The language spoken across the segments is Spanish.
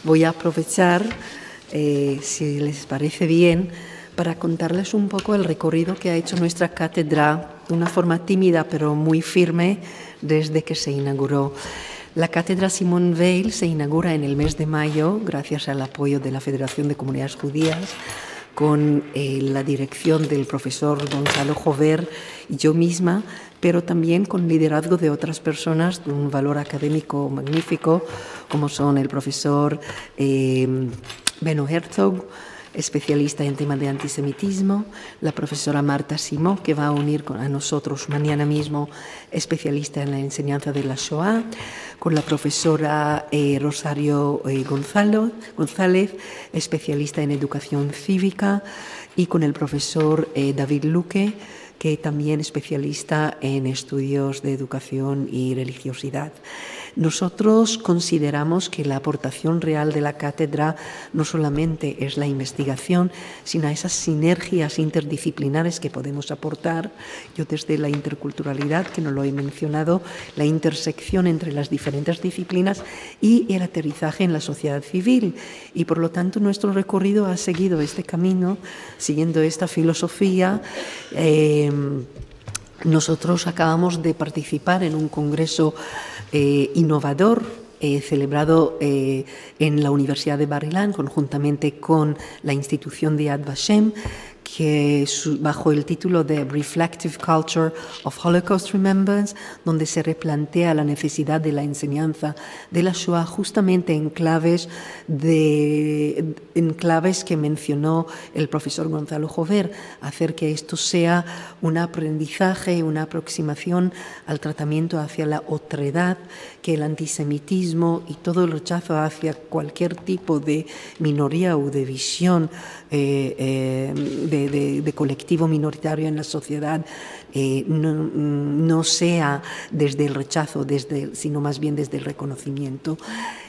voy a aprovechar, si les parece bien, para contarles un poco el recorrido que ha hecho nuestra cátedra de una forma tímida pero muy firme desde que se inauguró. La cátedra Simone Weil se inaugura en el mes de mayo gracias al apoyo de la Federación de Comunidades Judías, con la dirección del profesor Gonzalo Jover y yo misma, pero también con liderazgo de otras personas de un valor académico magnífico, como son el profesor Benno Herzog, especialista en tema de antisemitismo, la profesora Marta Simó, que va a unir a nosotros mañana mismo, especialista en la enseñanza de la Shoah, con la profesora Rosario González, especialista en educación cívica, y con el profesor David Luque, que también especialista en estudios de educación y religiosidad. Nosotros consideramos que la aportación real de la cátedra no solamente es la investigación, sino esas sinergias interdisciplinares que podemos aportar. Yo desde la interculturalidad, que no lo he mencionado, la intersección entre las diferentes disciplinas y el aterrizaje en la sociedad civil. Y por lo tanto nuestro recorrido ha seguido este camino, siguiendo esta filosofía. Nosotros acabamos de participar en un congreso innovador celebrado en la Universidad de Bar Ilan, conjuntamente con la institución de Yad Vashem, que bajo el título de Reflective Culture of Holocaust Remembrance, donde se replantea la necesidad de la enseñanza de la Shoah justamente en claves que mencionó el profesor Gonzalo Jover, hacer que esto sea un aprendizaje, una aproximación al tratamiento hacia la otredad, que el antisemitismo y todo el rechazo hacia cualquier tipo de minoría o de visión de colectivo minoritario en la sociedad no sea desde el rechazo, sino más bien desde el reconocimiento.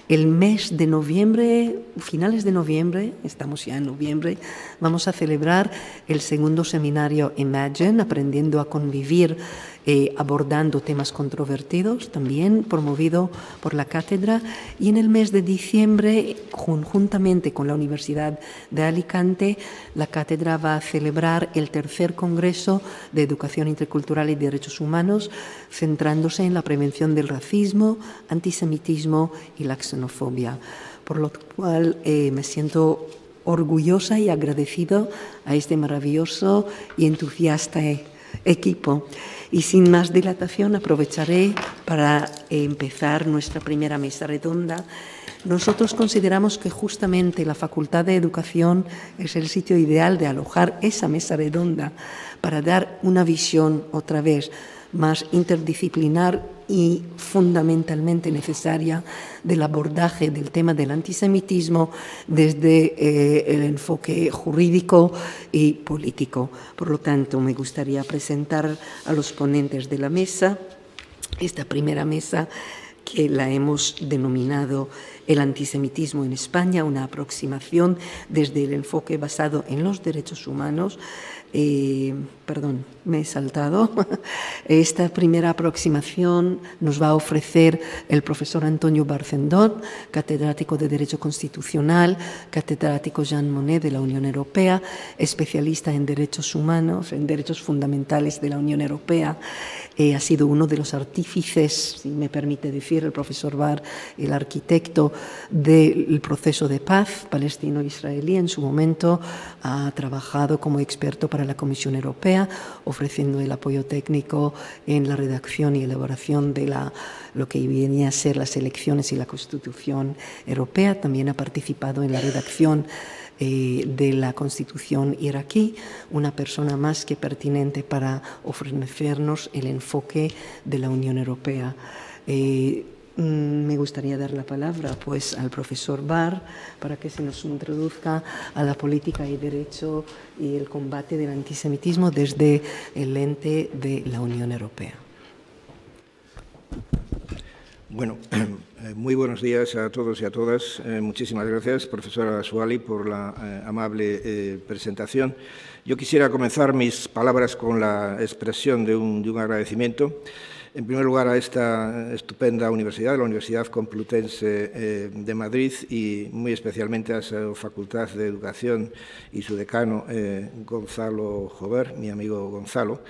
El mes de noviembre, finales de noviembre, estamos ya en noviembre, vamos a celebrar el segundo seminario Imagine, aprendiendo a convivir, abordando temas controvertidos, también promovido por la cátedra. Y en el mes de diciembre, conjuntamente con la Universidad de Alicante, la cátedra va a celebrar el tercer Congreso de Educación Intercultural y Derechos Humanos, centrándose en la prevención del racismo, antisemitismo y la xenofobia. Por lo cual me siento orgullosa y agradecido a este maravilloso y entusiasta equipo. Y sin más dilatación aprovecharé para empezar nuestra primera mesa redonda. Nosotros consideramos que justamente la Facultad de Educación es el sitio ideal de alojar esa mesa redonda para dar una visión otra vez más interdisciplinar y fundamentalmente necesaria del abordaje del tema del antisemitismo desde el enfoque jurídico y político. Por lo tanto, me gustaría presentar a los ponentes de la mesa, esta primera mesa que la hemos denominado el antisemitismo en España, una aproximación desde el enfoque basado en los derechos humanos. Perdón, me he saltado. Esta primera aproximación nos va a ofrecer el profesor Antonio Barcendón, catedrático de Derecho Constitucional, catedrático Jean Monnet de la Unión Europea, especialista en derechos humanos, en derechos fundamentales de la Unión Europea. Ha sido uno de los artífices, si me permite decir, el profesor Bar, el arquitecto del proceso de paz palestino-israelí. En su momento ha trabajado como experto para la Comisión Europea, ofreciendo el apoyo técnico en la redacción y elaboración de lo que venía a ser las elecciones y la Constitución Europea. También ha participado en la redacción de la Constitución iraquí, una persona más que pertinente para ofrecernos el enfoque de la Unión Europea. Me gustaría dar la palabra pues al profesor Bar para que se nos introduzca a la política y derecho y el combate del antisemitismo desde el lente de la Unión Europea. Bueno, muy buenos días a todos y a todas. Muchísimas gracias, profesora Suali, por la amable presentación. Yo quisiera comenzar mis palabras con la expresión de un agradecimiento en primer lugar, a esta estupenda universidad, la Universidad Complutense de Madrid, y muy especialmente a su Facultad de Educación y su decano, Gonzalo Jover, mi amigo Gonzalo,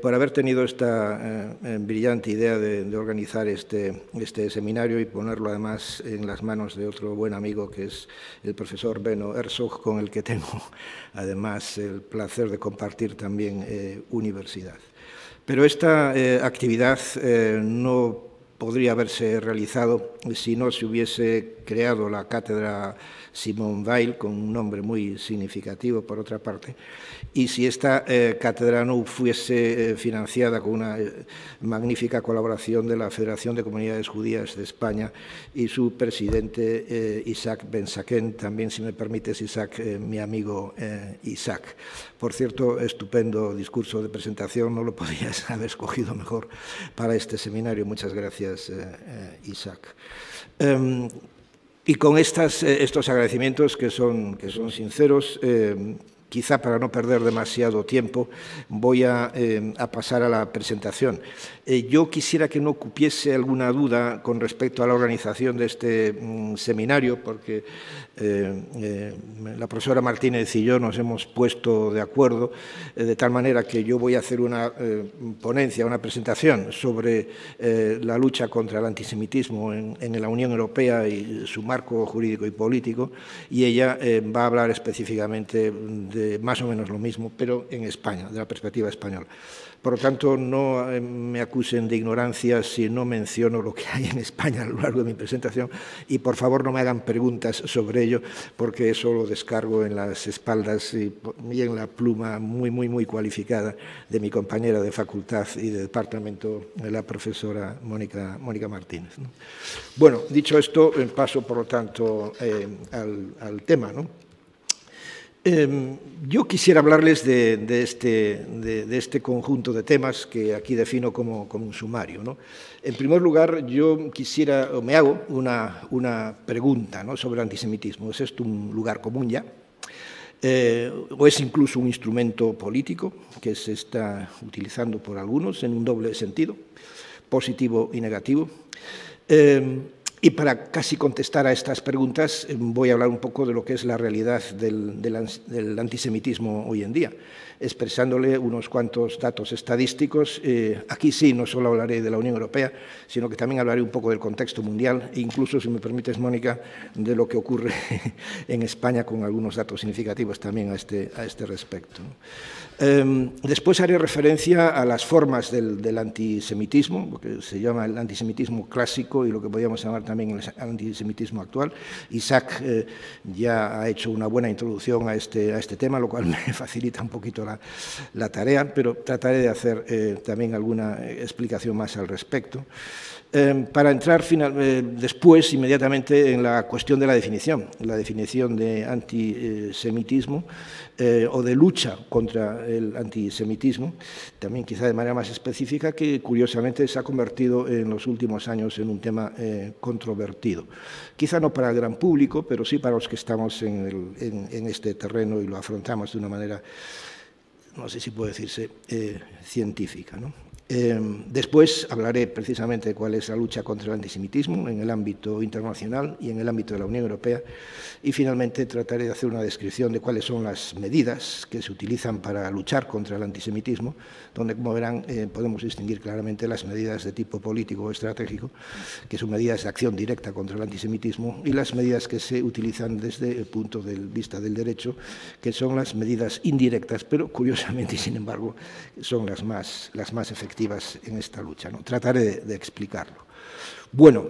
por haber tenido esta brillante idea de organizar este seminario y ponerlo además en las manos de otro buen amigo que es el profesor Benno Herzog, con el que tengo además el placer de compartir también universidad. Pero esta actividad no podría haberse realizado si no se hubiese creado la cátedra Simone Weil, con un nombre muy significativo por otra parte, y si esta cátedra no fuese financiada con una magnífica colaboración de la Federación de Comunidades Judías de España y su presidente Isaac Ben-Saken, también, si me permites, Isaac, mi amigo Isaac. Por cierto, estupendo discurso de presentación, no lo podrías haber escogido mejor para este seminario. Muchas gracias, Isaac. Y con estos agradecimientos que son sinceros, quizá para no perder demasiado tiempo, voy a pasar a la presentación. Yo quisiera que no cupiese alguna duda con respecto a la organización de este seminario, porque la profesora Martínez y yo nos hemos puesto de acuerdo, de tal manera que yo voy a hacer una ponencia, una presentación sobre la lucha contra el antisemitismo en la Unión Europea y su marco jurídico y político, y ella va a hablar específicamente de más o menos lo mismo, pero en España, de la perspectiva española. Por lo tanto, no me acusen de ignorancia si no menciono lo que hay en España a lo largo de mi presentación, y por favor no me hagan preguntas sobre ello, porque eso lo descargo en las espaldas y en la pluma muy cualificada de mi compañera de facultad y de departamento, la profesora Mónica Martínez, ¿no? Bueno, dicho esto, paso por lo tanto al tema, ¿no? Yo quisiera hablarles de este conjunto de temas que aquí defino como un sumario, ¿no? En primer lugar, yo quisiera, o me hago una pregunta, ¿no?, sobre el antisemitismo. ¿Es esto un lugar común ya? ¿O es incluso un instrumento político que se está utilizando por algunos en un doble sentido, positivo y negativo? Y para casi contestar a estas preguntas voy a hablar un poco de lo que es la realidad del antisemitismo hoy en día, expresándole unos cuantos datos estadísticos. Aquí sí, no solo hablaré de la Unión Europea, sino que también hablaré un poco del contexto mundial e incluso, si me permites, Mónica, de lo que ocurre en España, con algunos datos significativos también a este respecto, ¿no? Después haré referencia a las formas del antisemitismo, lo que se llama el antisemitismo clásico y lo que podríamos llamar también el antisemitismo actual. Isaac ya ha hecho una buena introducción a este tema, lo cual me facilita un poquito la tarea, pero trataré de hacer también alguna explicación más al respecto. Para entrar después, inmediatamente, en la cuestión de la definición de antisemitismo o de lucha contra el antisemitismo, también quizá de manera más específica, que curiosamente se ha convertido en los últimos años en un tema controvertido. Quizá no para el gran público, pero sí para los que estamos en este terreno y lo afrontamos de una manera, no sé si puede decirse, científica, ¿no? Después hablaré precisamente de cuál es la lucha contra el antisemitismo en el ámbito internacional y en el ámbito de la Unión Europea, y finalmente trataré de hacer una descripción de cuáles son las medidas que se utilizan para luchar contra el antisemitismo, donde, como verán, podemos distinguir claramente las medidas de tipo político o estratégico, que son medidas de acción directa contra el antisemitismo, y las medidas que se utilizan desde el punto de vista del derecho, que son las medidas indirectas, pero curiosamente y sin embargo son las más efectivas en esta lucha, ¿no? Trataré de explicarlo. Bueno,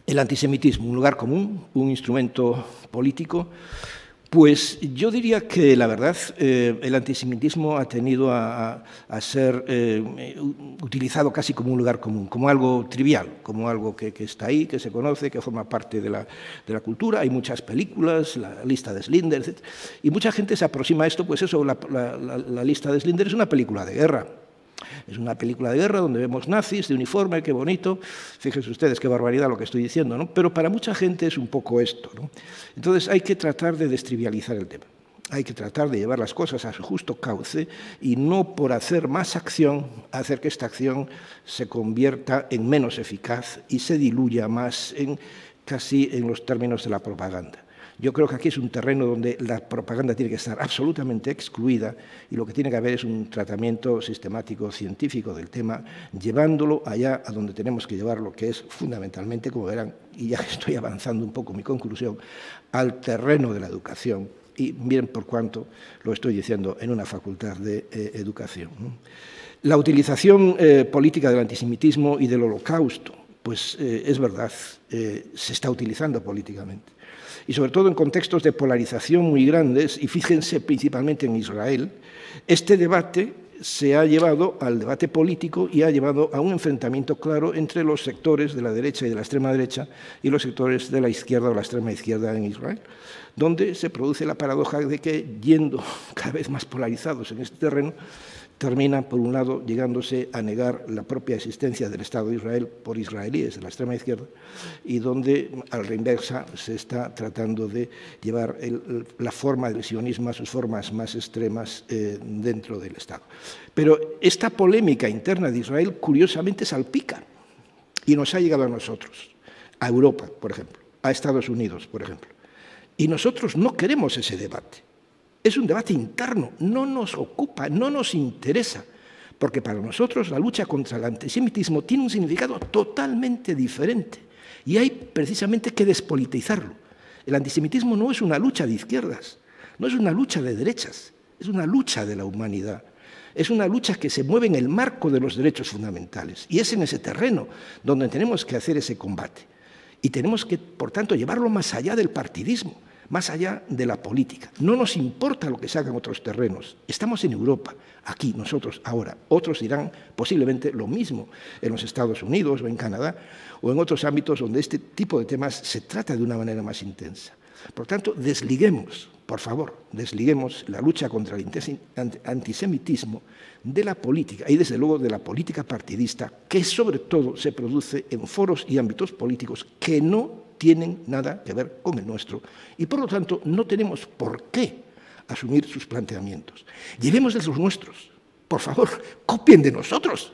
el antisemitismo, un lugar común, un instrumento político. Pues yo diría que, la verdad, el antisemitismo ha tenido a ser utilizado casi como un lugar común, como algo trivial, como algo que está ahí, que se conoce, que forma parte de la cultura. Hay muchas películas, la lista de Schindler, etc. Y mucha gente se aproxima a esto, pues eso, la lista de Schindler es una película de guerra. Es una película de guerra donde vemos nazis de uniforme, qué bonito. Fíjense ustedes qué barbaridad lo que estoy diciendo, ¿no? Pero para mucha gente es un poco esto, ¿no? Entonces hay que tratar de destrivializar el tema. hay que tratar de llevar las cosas a su justo cauce y no por hacer más acción, hacer que esta acción se convierta en menos eficaz y se diluya más casi en los términos de la propaganda. Yo creo que aquí es un terreno donde la propaganda tiene que estar absolutamente excluida y lo que tiene que haber es un tratamiento sistemático, científico del tema, llevándolo allá a donde tenemos que llevarlo, que es fundamentalmente, como verán, y ya estoy avanzando un poco mi conclusión, al terreno de la educación. Y miren por cuánto lo estoy diciendo en una facultad de educación. La utilización política del antisemitismo y del holocausto, pues es verdad, se está utilizando políticamente. Y sobre todo en contextos de polarización muy grandes, y fíjense principalmente en Israel, este debate se ha llevado al debate político y ha llevado a un enfrentamiento claro entre los sectores de la derecha y de la extrema derecha y los sectores de la izquierda o la extrema izquierda en Israel, donde se produce la paradoja de que, yendo cada vez más polarizados en este terreno, termina, por un lado, llegándose a negar la propia existencia del Estado de Israel por israelíes de la extrema izquierda y donde, a la inversa, se está tratando de llevar la forma del sionismo a sus formas más extremas dentro del Estado. Pero esta polémica interna de Israel, curiosamente, salpica y nos ha llegado a nosotros, a Europa, por ejemplo, a Estados Unidos, por ejemplo. Y nosotros no queremos ese debate. Es un debate interno, no nos ocupa, no nos interesa, porque para nosotros la lucha contra el antisemitismo tiene un significado totalmente diferente y hay precisamente que despolitizarlo. El antisemitismo no es una lucha de izquierdas, no es una lucha de derechas, es una lucha de la humanidad. Es una lucha que se mueve en el marco de los derechos fundamentales y es en ese terreno donde tenemos que hacer ese combate. Y tenemos que, por tanto, llevarlo más allá del partidismo, más allá de la política. No nos importa lo que se haga en otros terrenos. Estamos en Europa, aquí, nosotros, ahora. Otros dirán posiblemente lo mismo en los Estados Unidos o en Canadá o en otros ámbitos donde este tipo de temas se trata de una manera más intensa. Por tanto, desliguemos, por favor, desliguemos la lucha contra el antisemitismo de la política y, desde luego, de la política partidista, que sobre todo se produce en foros y ámbitos políticos que no tienen nada que ver con el nuestro y, por lo tanto, no tenemos por qué asumir sus planteamientos. Llevemos de los nuestros. Por favor, copien de nosotros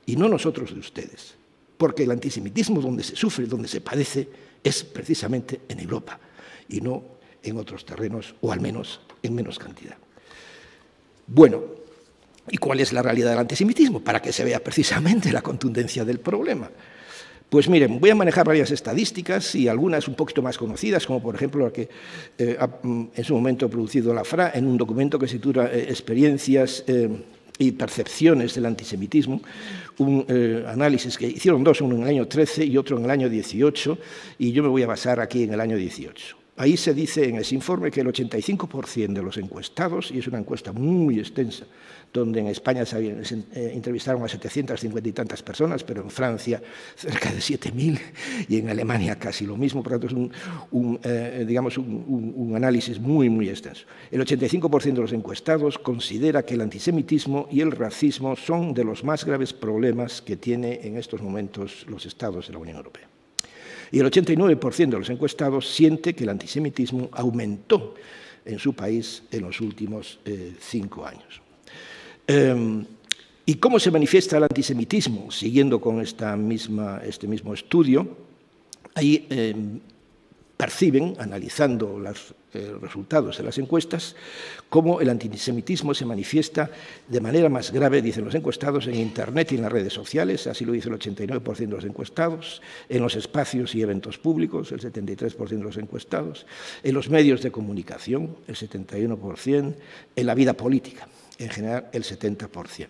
y no nosotros de ustedes, porque el antisemitismo donde se sufre, donde se padece, es precisamente en Europa y no en otros terrenos, o al menos en menos cantidad. Bueno, ¿y cuál es la realidad del antisemitismo? Para que se vea precisamente la contundencia del problema. Pues miren, voy a manejar varias estadísticas y algunas un poquito más conocidas, como por ejemplo la que ha en su momento producido la FRA en un documento que se titula Experiencias y percepciones del antisemitismo, un análisis que hicieron dos, uno en el año 13 y otro en el año 18, y yo me voy a basar aquí en el año 18. Ahí se dice en ese informe que el 85% de los encuestados, y es una encuesta muy extensa, donde en España se entrevistaron a 750 y tantas personas, pero en Francia cerca de 7.000 y en Alemania casi lo mismo, por lo tanto es un análisis muy, muy extenso. El 85% de los encuestados considera que el antisemitismo y el racismo son de los más graves problemas que tiene en estos momentos los Estados de la Unión Europea. Y el 89% de los encuestados siente que el antisemitismo aumentó en su país en los últimos 5 años. ¿Y cómo se manifiesta el antisemitismo? Siguiendo con este mismo estudio, ahí perciben, analizando los resultados de las encuestas, cómo el antisemitismo se manifiesta de manera más grave, dicen los encuestados, en Internet y en las redes sociales, así lo dice el 89% de los encuestados, en los espacios y eventos públicos, el 73% de los encuestados, en los medios de comunicación, el 71%, en la vida política, en general el 70%.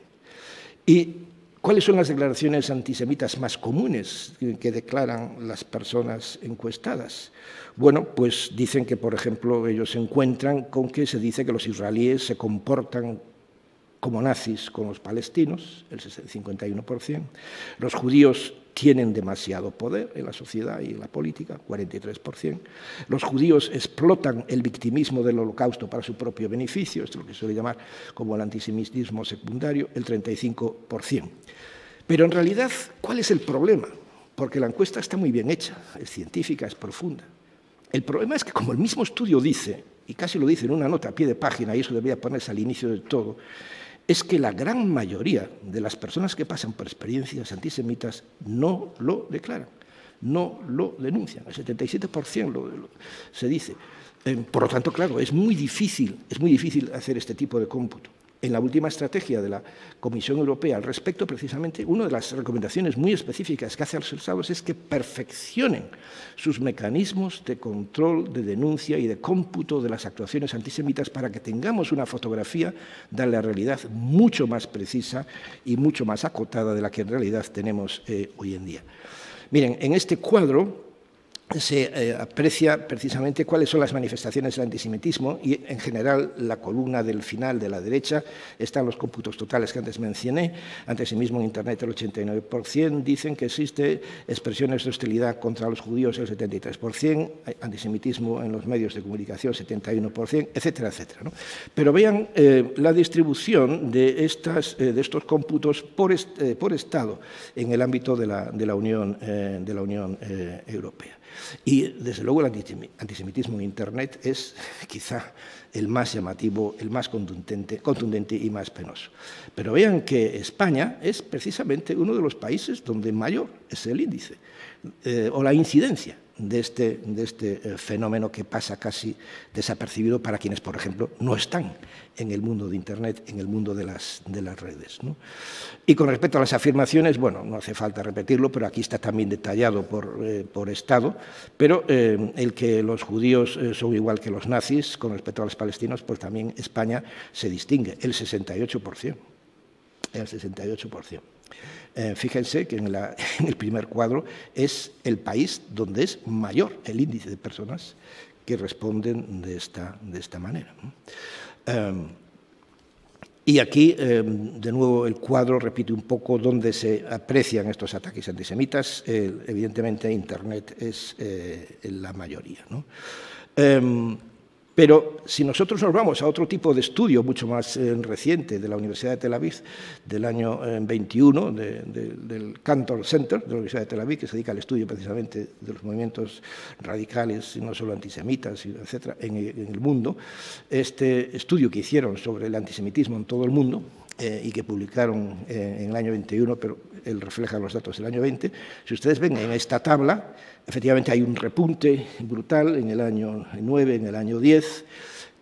¿Y cuáles son las declaraciones antisemitas más comunes que declaran las personas encuestadas? Bueno, pues dicen que, por ejemplo, ellos se encuentran con que se dice que los israelíes se comportan como nazis con los palestinos, el 51%. Los judíos tienen demasiado poder en la sociedad y en la política, 43%. Los judíos explotan el victimismo del holocausto para su propio beneficio, esto es lo que se suele llamar como el antisemitismo secundario, el 35%. Pero en realidad, ¿cuál es el problema? Porque la encuesta está muy bien hecha, es científica, es profunda. El problema es que, como el mismo estudio dice, y casi lo dice en una nota a pie de página, y eso debería ponerse al inicio de todo, es que la gran mayoría de las personas que pasan por experiencias antisemitas no lo declaran, no lo denuncian. El 77% se dice. Por lo tanto, claro, es muy difícil hacer este tipo de cómputo. En la última estrategia de la Comisión Europea al respecto, precisamente, una de las recomendaciones muy específicas que hace a los Estados es que perfeccionen sus mecanismos de control, de denuncia y de cómputo de las actuaciones antisemitas para que tengamos una fotografía de la realidad mucho más precisa y mucho más acotada de la que en realidad tenemos hoy en día. Miren, en este cuadro se aprecia precisamente cuáles son las manifestaciones del antisemitismo y, en general, la columna del final de la derecha están los cómputos totales que antes mencioné. Antisemitismo en Internet el 89%, dicen que existe expresiones de hostilidad contra los judíos el 73%, antisemitismo en los medios de comunicación 71%, etcétera, etcétera, ¿no? Pero vean la distribución de estos cómputos por Estado en el ámbito de la Unión Europea. Y, desde luego, el antisemitismo en Internet es quizá el más llamativo, el más contundente y más penoso. Pero vean que España es precisamente uno de los países donde mayor es el índice o la incidencia de este fenómeno que pasa casi desapercibido para quienes, por ejemplo, no están en el mundo de Internet, en el mundo de las redes, ¿no? Y con respecto a las afirmaciones, bueno, no hace falta repetirlo, pero aquí está también detallado por Estado, pero el que los judíos son igual que los nazis con respecto a los palestinos, pues también España se distingue, el 68%. El 68%. Fíjense que en el primer cuadro es el país donde es mayor el índice de personas que responden de esta manera, ¿no? Y aquí, de nuevo, el cuadro repite un poco dónde se aprecian estos ataques antisemitas. Evidentemente, Internet es la mayoría, ¿no? Pero si nosotros nos vamos a otro tipo de estudio mucho más reciente de la Universidad de Tel Aviv, del año 21, del Cantor Center de la Universidad de Tel Aviv, que se dedica al estudio precisamente de los movimientos radicales, y no solo antisemitas, etcétera, en el mundo, este estudio que hicieron sobre el antisemitismo en todo el mundo, y que publicaron en el año 21, pero él refleja los datos del año 20, si ustedes ven en esta tabla, efectivamente hay un repunte brutal en el año 9, en el año 10,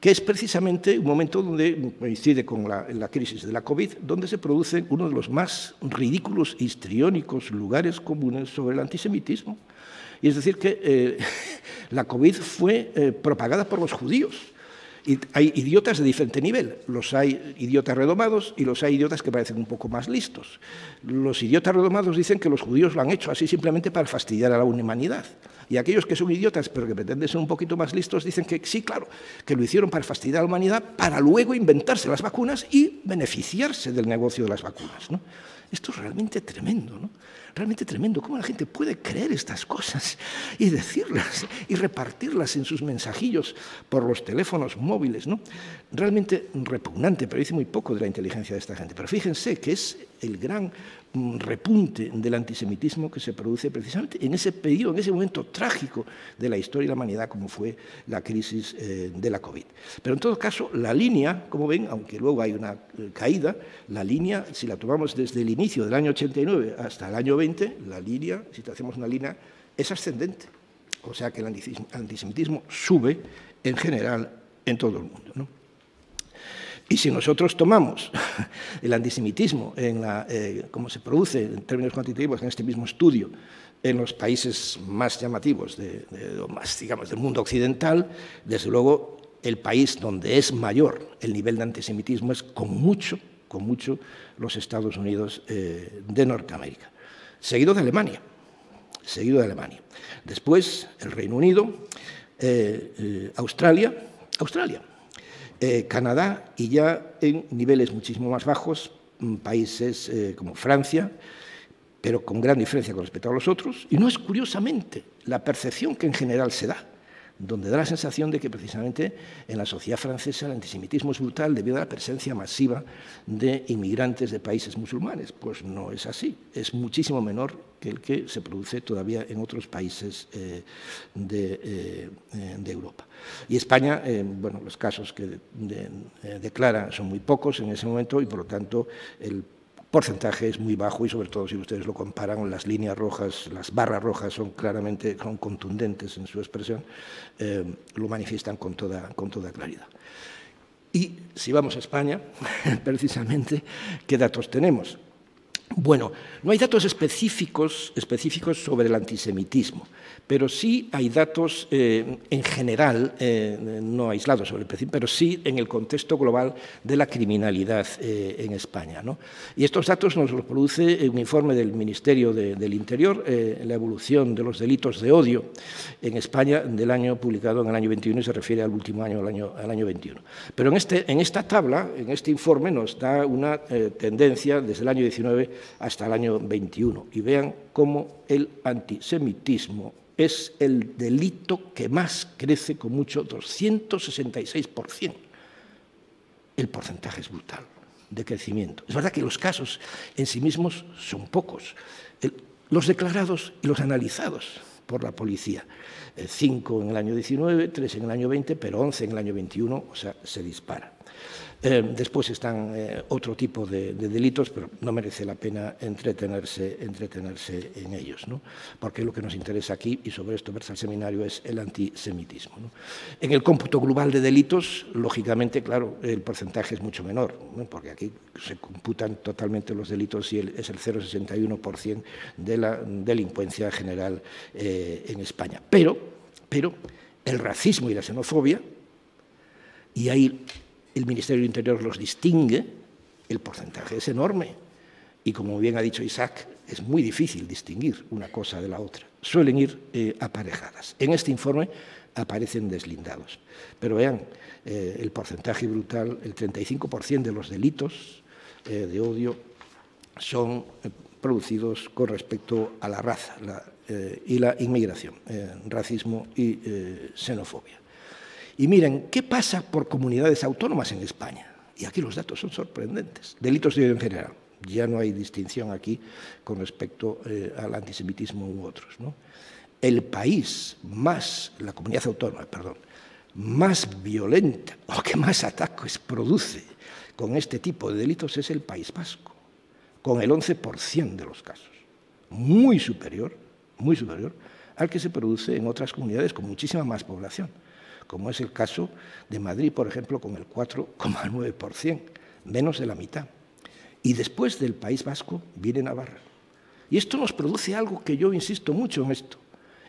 que es precisamente un momento donde coincide con la crisis de la COVID, donde se produce uno de los más ridículos, histriónicos lugares comunes sobre el antisemitismo. Y es decir, que la COVID fue propagada por los judíos. Y hay idiotas de diferente nivel. Los hay idiotas redomados y los hay idiotas que parecen un poco más listos. Los idiotas redomados dicen que los judíos lo han hecho así simplemente para fastidiar a la humanidad. Y aquellos que son idiotas pero que pretenden ser un poquito más listos dicen que sí, claro, que lo hicieron para fastidiar a la humanidad para luego inventarse las vacunas y beneficiarse del negocio de las vacunas, ¿no? Esto es realmente tremendo, ¿no? Realmente tremendo. ¿Cómo la gente puede creer estas cosas y decirlas y repartirlas en sus mensajillos por los teléfonos móviles, ¿no? Realmente repugnante, pero dice muy poco de la inteligencia de esta gente. Pero fíjense que es el gran repunte del antisemitismo que se produce precisamente en ese periodo, en ese momento trágico de la historia de la humanidad, como fue la crisis de la COVID. Pero en todo caso, la línea, como ven, aunque luego hay una caída, la línea, si la tomamos desde el inicio del año 89 hasta el año 20, la línea, si hacemos una línea, es ascendente. O sea que el antisemitismo sube en general en todo el mundo, ¿no? Y si nosotros tomamos el antisemitismo, como se produce en términos cuantitativos en este mismo estudio, en los países más llamativos, más, digamos, del mundo occidental, desde luego el país donde es mayor el nivel de antisemitismo es con mucho los Estados Unidos de Norteamérica, seguido de Alemania. Después el Reino Unido, Australia, Canadá, y ya en niveles muchísimo más bajos, países como Francia, pero con gran diferencia con respecto a los otros, y no es curiosamente la percepción que en general se da, donde da la sensación de que precisamente en la sociedad francesa el antisemitismo es brutal debido a la presencia masiva de inmigrantes de países musulmanes. Pues no es así, es muchísimo menor que el que se produce todavía en otros países de Europa. Y España, bueno, los casos que declara son muy pocos en ese momento y, por lo tanto, el porcentaje es muy bajo y, sobre todo, si ustedes lo comparan, las líneas rojas, las barras rojas son contundentes en su expresión, lo manifiestan con toda claridad. Y si vamos a España, precisamente, ¿qué datos tenemos? Bueno, no hay datos específicos sobre el antisemitismo, pero sí hay datos en general, no aislados sobre el perfil, pero sí en el contexto global de la criminalidad en España, ¿no? Y estos datos nos los produce un informe del Ministerio del Interior, la evolución de los delitos de odio en España del año publicado en el año 21 y se refiere al último año, al año 21. Pero en esta tabla, en este informe, nos da una tendencia desde el año 19 hasta el año 21. Y vean cómo el antisemitismo es el delito que más crece con mucho, 266%. El porcentaje es brutal de crecimiento. Es verdad que los casos en sí mismos son pocos, los declarados y los analizados por la policía. 5 en el año 19, 3 en el año 20, pero 11 en el año 21, o sea, se dispara. Después están otro tipo de delitos, pero no merece la pena entretenerse en ellos, ¿no? Porque lo que nos interesa aquí, y sobre esto versa el seminario, es el antisemitismo, ¿no? En el cómputo global de delitos, lógicamente, claro, el porcentaje es mucho menor, ¿no? Porque aquí se computan totalmente los delitos y es el 0,61% de la delincuencia general en España. Pero el racismo y la xenofobia, y ahí el Ministerio del Interior los distingue, el porcentaje es enorme. Y como bien ha dicho Isaac, es muy difícil distinguir una cosa de la otra. Suelen ir aparejadas. En este informe aparecen deslindados. Pero vean, el porcentaje brutal, el 35% de los delitos de odio son producidos con respecto a la raza y la inmigración, racismo y xenofobia. Y miren, ¿qué pasa por comunidades autónomas en España? Y aquí los datos son sorprendentes. Delitos de odio en general. Ya no hay distinción aquí con respecto al antisemitismo u otros, ¿no? El país la comunidad autónoma, perdón, más violenta o que más ataques produce con este tipo de delitos es el País Vasco, con el 11% de los casos. Muy superior al que se produce en otras comunidades con muchísima más población, como es el caso de Madrid, por ejemplo, con el 4,9%, menos de la mitad. Y después del País Vasco viene Navarra. Y esto nos produce algo que yo insisto mucho en esto,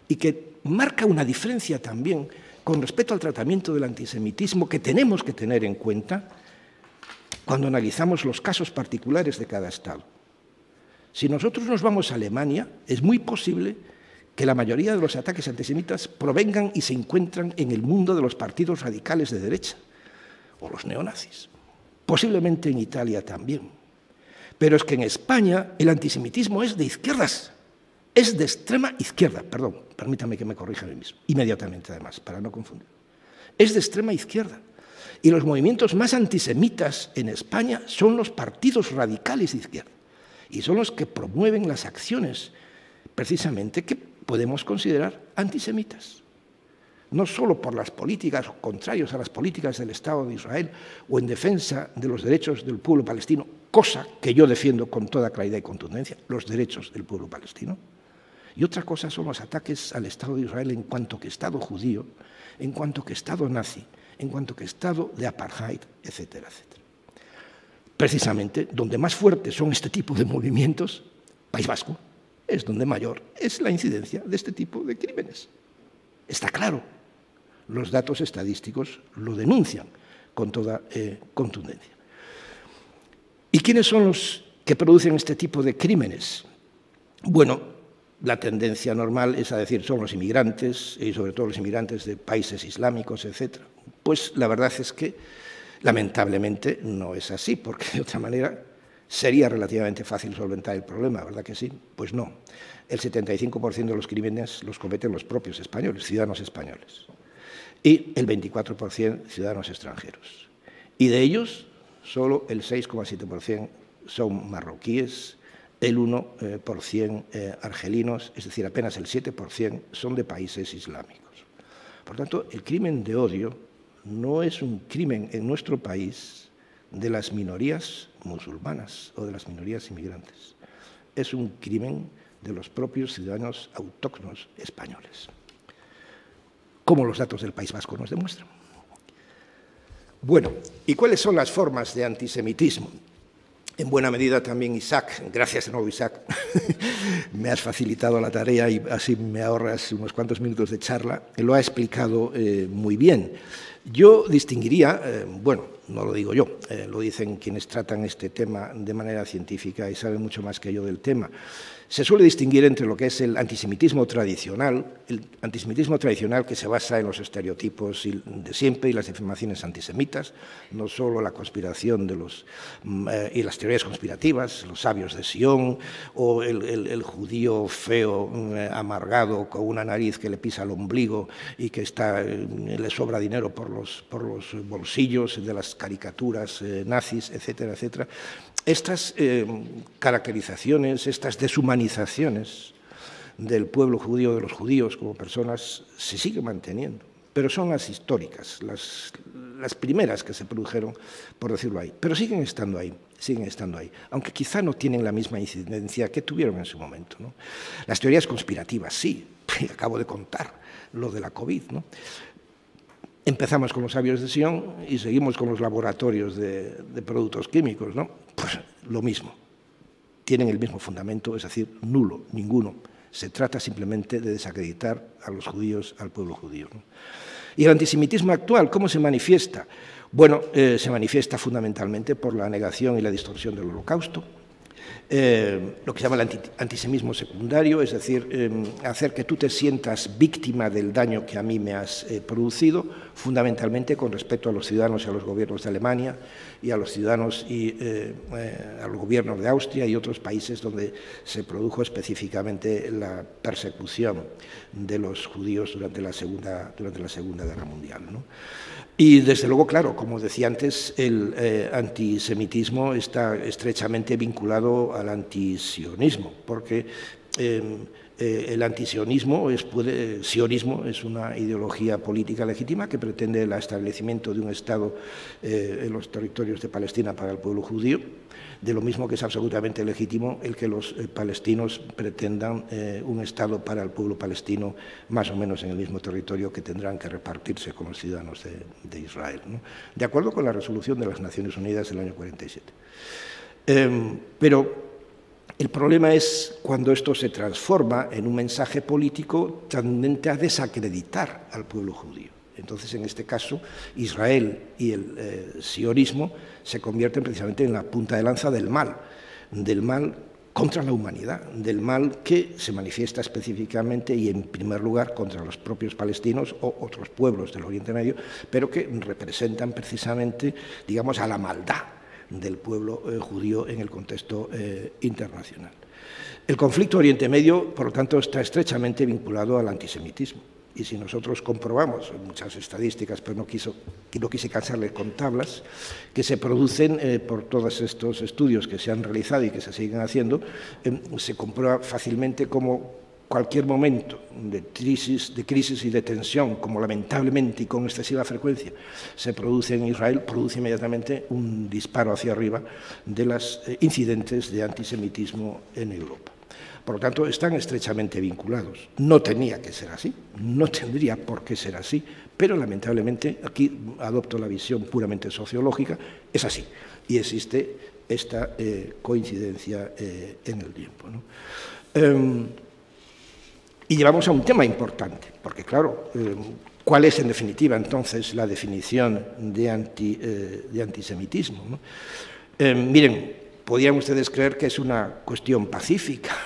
y que marca una diferencia también con respecto al tratamiento del antisemitismo que tenemos que tener en cuenta cuando analizamos los casos particulares de cada Estado. Si nosotros nos vamos a Alemania, es muy posible que la mayoría de los ataques antisemitas provengan y se encuentran en el mundo de los partidos radicales de derecha o los neonazis. Posiblemente en Italia también. Pero es que en España el antisemitismo es de izquierdas, es de extrema izquierda, perdón, permítame que me corrija a mí mismo, inmediatamente además, para no confundir. Es de extrema izquierda. Y los movimientos más antisemitas en España son los partidos radicales de izquierda. Y son los que promueven las acciones, precisamente, que podemos considerar antisemitas. No solo por las políticas contrarias a las políticas del Estado de Israel o en defensa de los derechos del pueblo palestino, cosa que yo defiendo con toda claridad y contundencia, los derechos del pueblo palestino. Y otra cosa son los ataques al Estado de Israel en cuanto que Estado judío, en cuanto que Estado nazi, en cuanto que Estado de apartheid, etcétera, etcétera. Precisamente, donde más fuertes son este tipo de movimientos, País Vasco, es donde mayor es la incidencia de este tipo de crímenes. Está claro, los datos estadísticos lo denuncian con toda contundencia. ¿Y quiénes son los que producen este tipo de crímenes? Bueno, la tendencia normal es a decir son los inmigrantes, y sobre todo los inmigrantes de países islámicos, etc. Pues la verdad es que, lamentablemente, no es así, porque de otra manera sería relativamente fácil solventar el problema, ¿verdad que sí? Pues no. El 75% de los crímenes los cometen los propios españoles, ciudadanos españoles. Y el 24% ciudadanos extranjeros. Y de ellos, solo el 6,7% son marroquíes, el 1% argelinos, es decir, apenas el 7% son de países islámicos. Por tanto, el crimen de odio no es un crimen en nuestro país de las minorías musulmanas o de las minorías inmigrantes. Es un crimen de los propios ciudadanos autóctonos españoles, como los datos del País Vasco nos demuestran. Bueno, ¿y cuáles son las formas de antisemitismo? En buena medida también Isaac, gracias de nuevo Isaac, me has facilitado la tarea y así me ahorras unos cuantos minutos de charla, lo ha explicado muy bien. Yo distinguiría, bueno, no lo digo yo, lo dicen quienes tratan este tema de manera científica y saben mucho más que yo del tema. Se suele distinguir entre lo que es el antisemitismo tradicional que se basa en los estereotipos de siempre y las afirmaciones antisemitas, no solo la conspiración y las teorías conspirativas, los sabios de Sion, o el judío feo, amargado, con una nariz que le pisa el ombligo y que le sobra dinero por los bolsillos de las caricaturas nazis, etcétera, etcétera. Estas caracterizaciones, estas deshumanizaciones del pueblo judío, de los judíos como personas, se siguen manteniendo, pero son las históricas, las primeras que se produjeron, por decirlo ahí, pero siguen estando ahí, aunque quizá no tienen la misma incidencia que tuvieron en su momento, ¿no? Las teorías conspirativas, sí, acabo de contar lo de la COVID, ¿no? Empezamos con los sabios de Sion y seguimos con los laboratorios de productos químicos, ¿no? Pues lo mismo, tienen el mismo fundamento, es decir, nulo, ninguno. Se trata simplemente de desacreditar a los judíos, al pueblo judío, ¿no? ¿Y el antisemitismo actual cómo se manifiesta? Bueno, se manifiesta fundamentalmente por la negación y la distorsión del Holocausto, lo que se llama el antisemitismo secundario, es decir, hacer que tú te sientas víctima del daño que a mí me has producido, fundamentalmente con respecto a los ciudadanos y a los gobiernos de Alemania y a los ciudadanos y a los gobiernos de Austria y otros países donde se produjo específicamente la persecución de los judíos durante la Segunda Guerra Mundial, ¿no? Y, desde luego, claro, como decía antes, el antisemitismo está estrechamente vinculado al antisionismo, porque el antisionismo sionismo es una ideología política legítima que pretende el establecimiento de un Estado en los territorios de Palestina para el pueblo judío, de lo mismo que es absolutamente legítimo el que los palestinos pretendan un Estado para el pueblo palestino más o menos en el mismo territorio que tendrán que repartirse con los ciudadanos de Israel, ¿no? De acuerdo con la resolución de las Naciones Unidas del año 47. Pero el problema es cuando esto se transforma en un mensaje político tendente a desacreditar al pueblo judío. Entonces, en este caso, Israel y el sionismo se convierten precisamente en la punta de lanza del mal contra la humanidad, del mal que se manifiesta específicamente y, en primer lugar, contra los propios palestinos o otros pueblos del Oriente Medio, pero que representan precisamente, digamos, a la maldad del pueblo judío en el contexto internacional. El conflicto Oriente Medio, por lo tanto, está estrechamente vinculado al antisemitismo. Y si nosotros comprobamos, muchas estadísticas, pero no quise cansarles con tablas, que se producen por todos estos estudios que se han realizado y que se siguen haciendo, se comprueba fácilmente cómo cualquier momento de crisis y de tensión, como lamentablemente y con excesiva frecuencia se produce en Israel, produce inmediatamente un disparo hacia arriba de los incidentes de antisemitismo en Europa. Por lo tanto, están estrechamente vinculados. No tenía que ser así, no tendría por qué ser así, pero lamentablemente, aquí adopto la visión puramente sociológica, es así, y existe esta coincidencia en el tiempo, ¿no? Y llevamos a un tema importante, porque claro, ¿cuál es en definitiva entonces la definición de antisemitismo, ¿no? Miren, podrían ustedes creer que es una cuestión pacífica,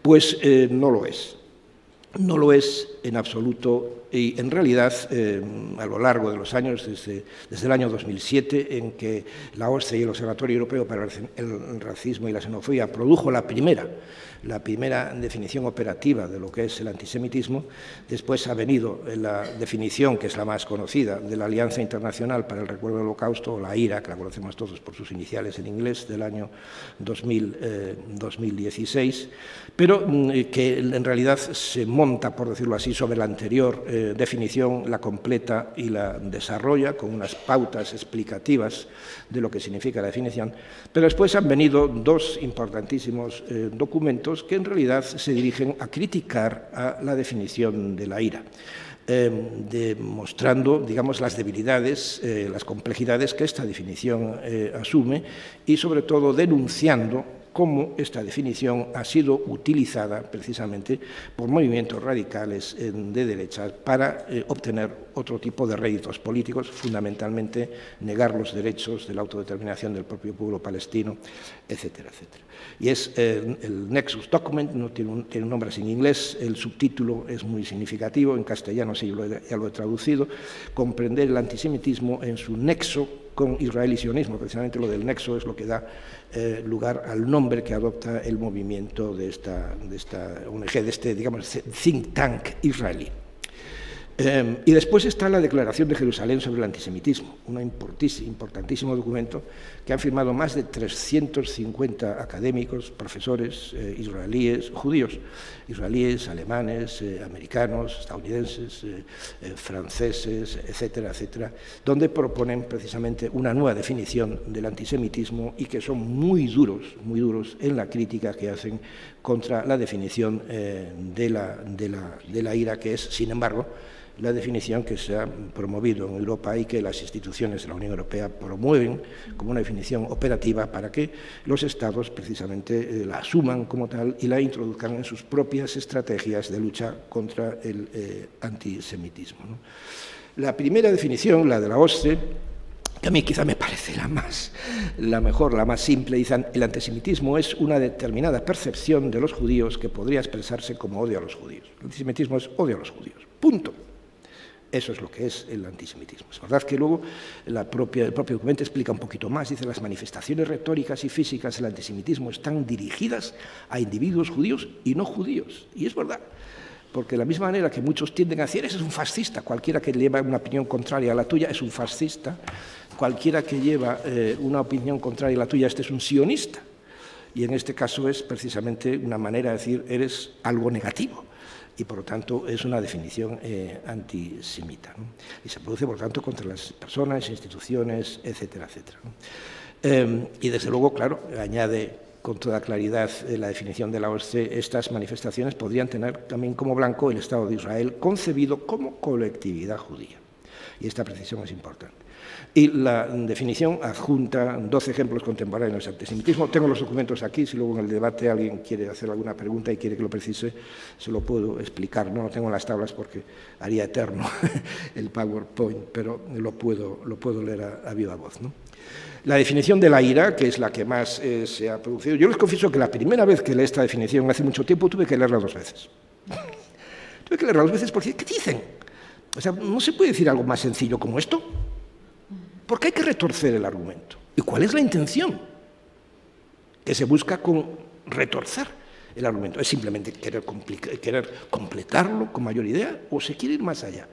pues no lo es. No lo es en absoluto, y en realidad a lo largo de los años, desde el año 2007, en que la OSCE y el Observatorio Europeo para el Racismo y la Xenofobia produjo la primera definición operativa de lo que es el antisemitismo. Después ha venido la definición, que es la más conocida, de la Alianza Internacional para el Recuerdo del Holocausto, o la IRA, que la conocemos todos por sus iniciales en inglés, del año 2016, pero que en realidad se monta, por decirlo así, sobre la anterior definición, la completa y la desarrolla con unas pautas explicativas de lo que significa la definición. Pero después han venido dos importantísimos documentos que en realidad se dirigen a criticar a la definición de la IRA, demostrando, digamos, las debilidades, las complejidades que esta definición asume y, sobre todo, denunciando cómo esta definición ha sido utilizada precisamente por movimientos radicales de derecha para obtener otro tipo de réditos políticos, fundamentalmente negar los derechos de la autodeterminación del propio pueblo palestino, etcétera, etcétera. Y es el Nexus Document, no tiene un nombre así en inglés, el subtítulo es muy significativo, en castellano sí ya lo he traducido: comprender el antisemitismo en su nexo con Israel y sionismo. Precisamente lo del nexo es lo que da lugar al nombre que adopta el movimiento de esta ONG, de este, digamos, think tank israelí. Y después está la Declaración de Jerusalén sobre el antisemitismo, un importantísimo documento que han firmado más de 350 académicos, profesores israelíes, judíos, israelíes, alemanes, americanos, estadounidenses, franceses, etcétera, etcétera, donde proponen precisamente una nueva definición del antisemitismo y que son muy duros en la crítica que hacen contra la definición de la IRA, que es, sin embargo, la definición que se ha promovido en Europa y que las instituciones de la Unión Europea promueven como una definición operativa para que los Estados precisamente la asuman como tal y la introduzcan en sus propias estrategias de lucha contra el antisemitismo, ¿no? La primera definición, la de la OSCE, que a mí quizá me parece la mejor, la más simple, dicen: el antisemitismo es una determinada percepción de los judíos que podría expresarse como odio a los judíos. El antisemitismo es odio a los judíos, punto. Eso es lo que es el antisemitismo. Es verdad que luego el propio documento explica un poquito más, dice: las manifestaciones retóricas y físicas del antisemitismo están dirigidas a individuos judíos y no judíos. Y es verdad, porque de la misma manera que muchos tienden a decir: ese es un fascista, cualquiera que lleva una opinión contraria a la tuya es un fascista, cualquiera que lleva una opinión contraria a la tuya, este es un sionista. Y en este caso es precisamente una manera de decir: eres algo negativo. Y, por lo tanto, es una definición antisemita, ¿no? Y se produce, por lo tanto, contra las personas, instituciones, etcétera, etcétera, ¿no? Y, desde luego, claro, añade con toda claridad la definición de la OSCE: estas manifestaciones podrían tener también como blanco el Estado de Israel concebido como colectividad judía. Y esta precisión es importante. Y la definición adjunta 12 ejemplos contemporáneos de antisemitismo. Tengo los documentos aquí, si luego en el debate alguien quiere hacer alguna pregunta y quiere que lo precise, se lo puedo explicar. No lo tengo en las tablas porque haría eterno el PowerPoint, pero lo puedo leer a viva voz, ¿no? La definición de la IRA, que es la que más se ha producido, yo les confieso que la primera vez que leí esta definición hace mucho tiempo tuve que leerla 2 veces. Tuve que leerla 2 veces porque ¿qué dicen? O sea, ¿no se puede decir algo más sencillo como esto? ¿Por qué hay que retorcer el argumento? ¿Y cuál es la intención que se busca con retorcer el argumento? ¿Es simplemente querer completarlo con mayor idea o se quiere ir más allá?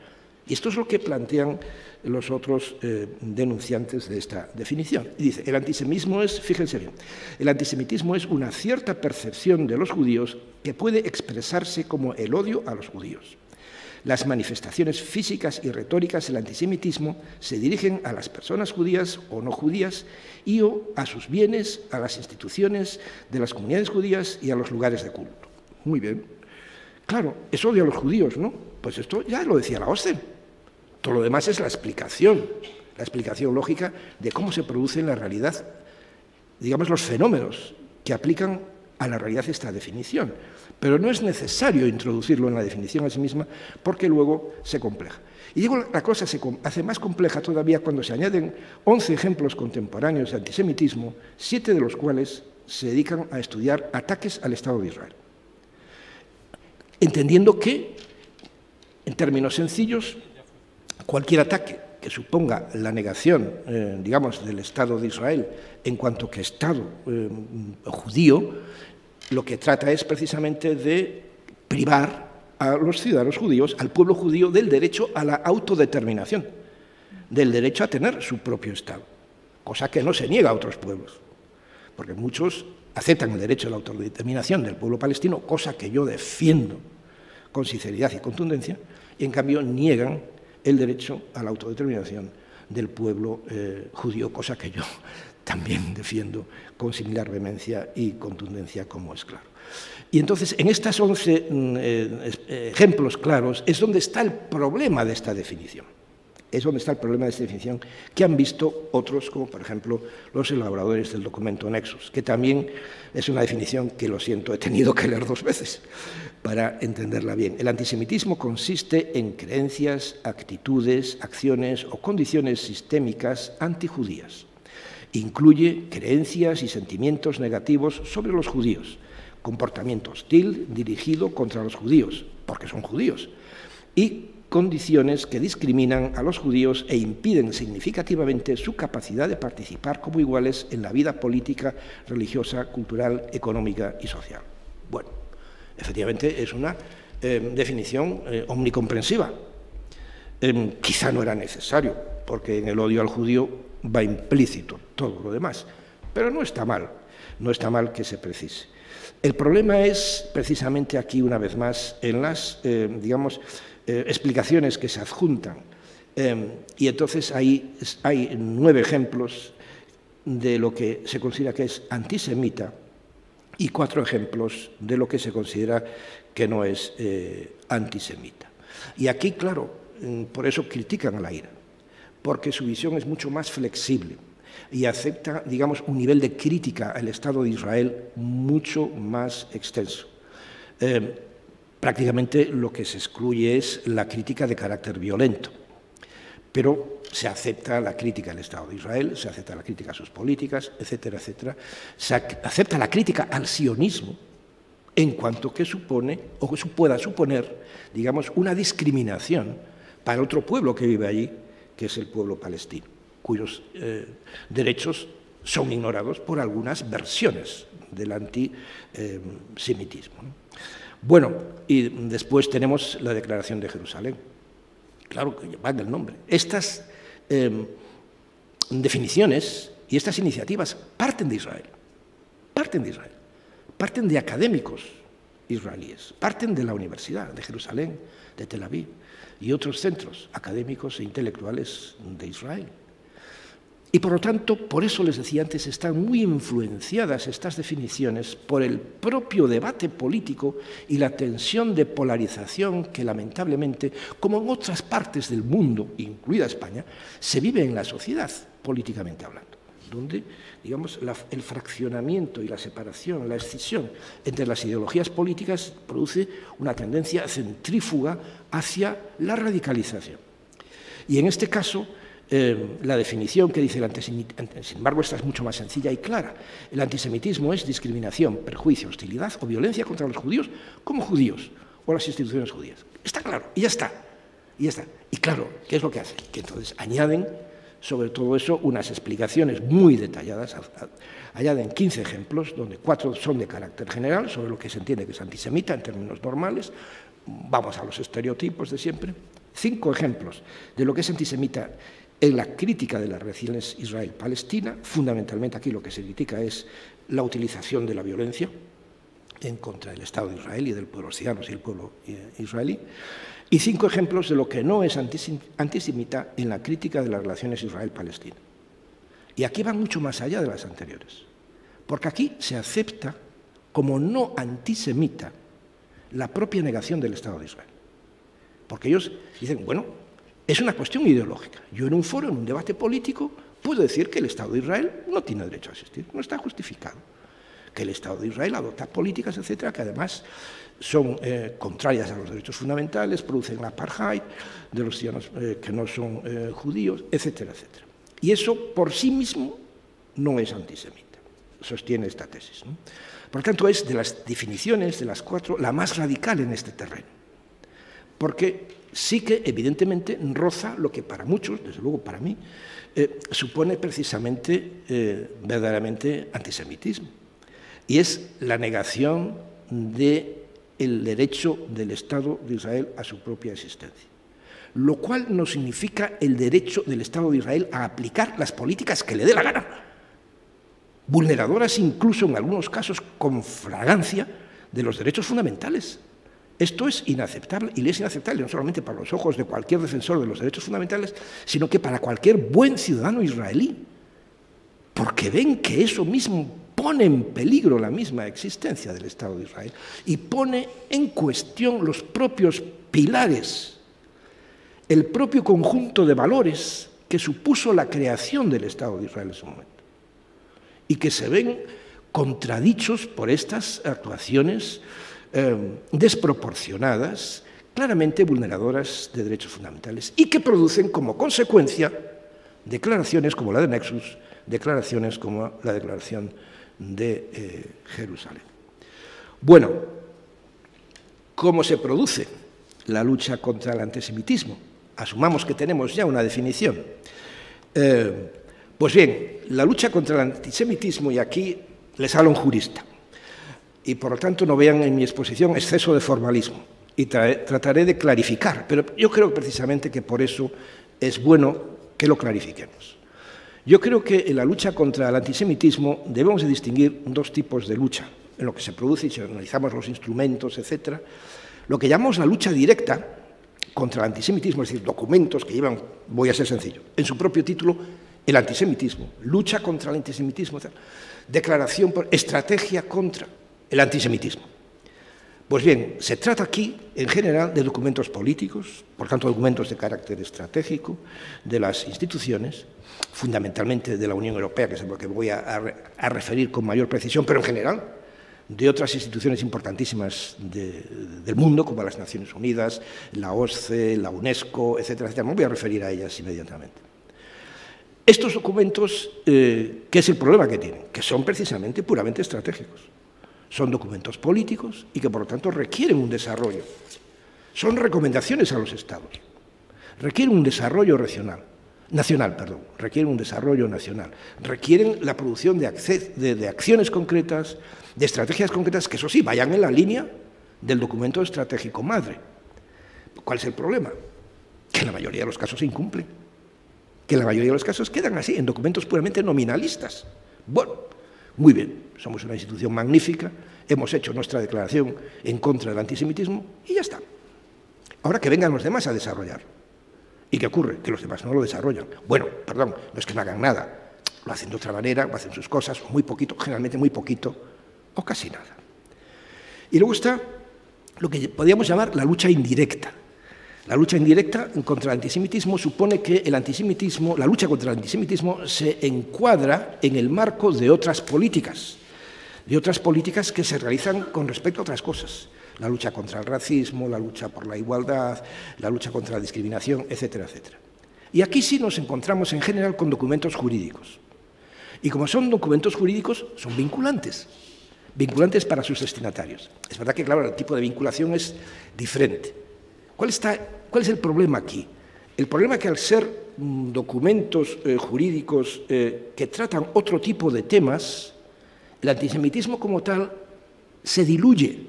Y esto es lo que plantean los otros denunciantes de esta definición. Y dice: el antisemitismo es, fíjense bien, el antisemitismo es una cierta percepción de los judíos que puede expresarse como el odio a los judíos. Las manifestaciones físicas y retóricas del antisemitismo se dirigen a las personas judías o no judías y o a sus bienes, a las instituciones de las comunidades judías y a los lugares de culto. Muy bien. Claro, es odio a los judíos, ¿no? Pues esto ya lo decía la OSCE. Todo lo demás es la explicación lógica de cómo se produce en la realidad, digamos, los fenómenos que aplican a la realidad esta definición. Pero no es necesario introducirlo en la definición a sí misma porque luego se compleja. Y digo, la cosa se hace más compleja todavía cuando se añaden 11 ejemplos contemporáneos de antisemitismo, 7 de los cuales se dedican a estudiar ataques al Estado de Israel, entendiendo que En términos sencillos, cualquier ataque que suponga la negación, digamos, del Estado de Israel en cuanto que Estado judío, lo que trata es precisamente de privar a los ciudadanos judíos, al pueblo judío, del derecho a la autodeterminación, del derecho a tener su propio Estado, cosa que no se niega a otros pueblos, porque muchos aceptan el derecho a la autodeterminación del pueblo palestino, cosa que yo defiendo con sinceridad y contundencia, y en cambio niegan el derecho a la autodeterminación del pueblo judío, cosa que yo también defiendo con similar vehemencia y contundencia, como es claro. Y entonces, en estos 11 ejemplos claros es donde está el problema de esta definición. Es donde está el problema de esta definición que han visto otros, como por ejemplo los elaboradores del documento Nexus, que también es una definición que, lo siento, he tenido que leer 2 veces para entenderla bien. El antisemitismo consiste en creencias, actitudes, acciones o condiciones sistémicas antijudías. Incluye creencias y sentimientos negativos sobre los judíos, comportamiento hostil dirigido contra los judíos, porque son judíos, y condiciones que discriminan a los judíos e impiden significativamente su capacidad de participar como iguales en la vida política, religiosa, cultural, económica y social. Bueno, efectivamente es una definición omnicomprensiva. Quizá no era necesario, porque en el odio al judío va implícito todo lo demás, pero no está mal que se precise. El problema es precisamente aquí, una vez más, en las, digamos, explicaciones que se adjuntan. Y entonces ahí hay 9 ejemplos de lo que se considera que es antisemita y 4 ejemplos de lo que se considera que no es antisemita. Y aquí, claro, por eso critican a la IRA, porque su visión es mucho más flexible y acepta, digamos, un nivel de crítica al Estado de Israel mucho más extenso. Prácticamente lo que se excluye es la crítica de carácter violento, pero se acepta la crítica al Estado de Israel, se acepta la crítica a sus políticas, etcétera, etcétera. Se acepta la crítica al sionismo en cuanto que supone, o que pueda suponer, digamos, una discriminación para otro pueblo que vive allí, que es el pueblo palestino, cuyos derechos son ignorados por algunas versiones del antisemitismo. Bueno, y después tenemos la Declaración de Jerusalén. Claro que llevan el nombre. Estas definiciones y estas iniciativas parten de Israel, parten de académicos israelíes, parten de la Universidad de Jerusalén, de Tel Aviv y otros centros académicos e intelectuales de Israel. Y por lo tanto, por eso les decía antes, están muy influenciadas estas definiciones por el propio debate político y la tensión de polarización que lamentablemente, como en otras partes del mundo, incluida España, se vive en la sociedad, políticamente hablando, donde, digamos, el fraccionamiento y la separación, la escisión entre las ideologías políticas produce una tendencia centrífuga hacia la radicalización. Y en este caso, la definición que dice el antisemitismo, sin embargo, esta es mucho más sencilla y clara. El antisemitismo es discriminación, perjuicio, hostilidad o violencia contra los judíos como judíos o las instituciones judías. Está claro, y ya está. Y claro, ¿qué es lo que hace? Que entonces añaden sobre todo eso unas explicaciones muy detalladas, añaden 15 ejemplos, donde 4 son de carácter general, sobre lo que se entiende que es antisemita en términos normales. Vamos a los estereotipos de siempre. 5 ejemplos de lo que es antisemita en la crítica de las relaciones Israel-Palestina. Fundamentalmente aquí lo que se critica es la utilización de la violencia en contra del Estado de Israel y de los pueblos ciudadanos y el pueblo israelí. Y 5 ejemplos de lo que no es antisemita en la crítica de las relaciones Israel-Palestina. Y aquí van mucho más allá de las anteriores, porque aquí se acepta como no antisemita la propia negación del Estado de Israel. Porque ellos dicen, bueno, es una cuestión ideológica. Yo en un foro, en un debate político, puedo decir que el Estado de Israel no tiene derecho a existir, no está justificado. Que el Estado de Israel adopta políticas, etcétera, que además son contrarias a los derechos fundamentales, producen la apartheid de los ciudadanos que no son judíos, etcétera, etcétera. Y eso por sí mismo no es antisemita, sostiene esta tesis, ¿no? Por lo tanto, es de las definiciones, de las 4, la más radical en este terreno. porque sí que evidentemente roza lo que para muchos, desde luego para mí, supone precisamente verdaderamente antisemitismo, y es la negación del derecho del Estado de Israel a su propia existencia, lo cual no significa el derecho del Estado de Israel a aplicar las políticas que le dé la gana, vulneradoras incluso en algunos casos con fragancia de los derechos fundamentales. Esto es inaceptable, y es inaceptable no solamente para los ojos de cualquier defensor de los derechos fundamentales, sino que para cualquier buen ciudadano israelí, porque ven que eso mismo pone en peligro la misma existencia del Estado de Israel y pone en cuestión los propios pilares, el propio conjunto de valores que supuso la creación del Estado de Israel en su momento, y que se ven contradichos por estas actuaciones desproporcionadas, claramente vulneradoras de derechos fundamentales, y que producen como consecuencia declaraciones como la de Nexus, declaraciones como la Declaración de Jerusalén. Bueno, ¿cómo se produce la lucha contra el antisemitismo? Asumamos que tenemos ya una definición. Pues bien, la lucha contra el antisemitismo, y aquí les habla un jurista, y por lo tanto no vean en mi exposición exceso de formalismo, y trataré de clarificar, pero yo creo precisamente que por eso es bueno que lo clarifiquemos. Yo creo que en la lucha contra el antisemitismo debemos de distinguir dos tipos de lucha, en lo que se produce, y si analizamos los instrumentos, etc., lo que llamamos la lucha directa contra el antisemitismo, es decir, documentos que llevan, voy a ser sencillo, en su propio título, el antisemitismo, lucha contra el antisemitismo, etc., declaración por estrategia contra el antisemitismo. Pues bien, se trata aquí, en general, de documentos políticos, por tanto, documentos de carácter estratégico de las instituciones, fundamentalmente de la Unión Europea, que es lo que voy a referir con mayor precisión, pero en general, de otras instituciones importantísimas del mundo, como las Naciones Unidas, la OSCE, la UNESCO, etcétera, etcétera. Me voy a referir a ellas inmediatamente. Estos documentos, ¿qué es el problema que tienen? Que son precisamente puramente estratégicos. Son documentos políticos y que, por lo tanto, requieren un desarrollo. Son recomendaciones a los Estados. Requieren un desarrollo nacional, requieren un desarrollo nacional. Requieren la producción de acciones concretas, de estrategias concretas, que eso sí, vayan en la línea del documento estratégico madre. ¿Cuál es el problema? Que en la mayoría de los casos se incumplen. Que en la mayoría de los casos quedan así, en documentos puramente nominalistas. Bueno, muy bien, somos una institución magnífica, hemos hecho nuestra declaración en contra del antisemitismo y ya está. Ahora que vengan los demás a desarrollar. ¿Y qué ocurre? Que los demás no lo desarrollan. Bueno, perdón, no es que no hagan nada, lo hacen de otra manera, o hacen sus cosas, muy poquito, generalmente muy poquito, o casi nada. Y luego está lo que podríamos llamar la lucha indirecta. La lucha indirecta contra el antisemitismo supone que el antisemitismo, la lucha contra el antisemitismo se encuadra en el marco de otras políticas que se realizan con respecto a otras cosas. La lucha contra el racismo, la lucha por la igualdad, la lucha contra la discriminación, etcétera, etcétera. Y aquí sí nos encontramos en general con documentos jurídicos. Y como son documentos jurídicos, son vinculantes para sus destinatarios. Es verdad que, claro, el tipo de vinculación es diferente. ¿Cuál es el problema aquí? El problema es que al ser documentos jurídicos que tratan otro tipo de temas, el antisemitismo como tal se diluye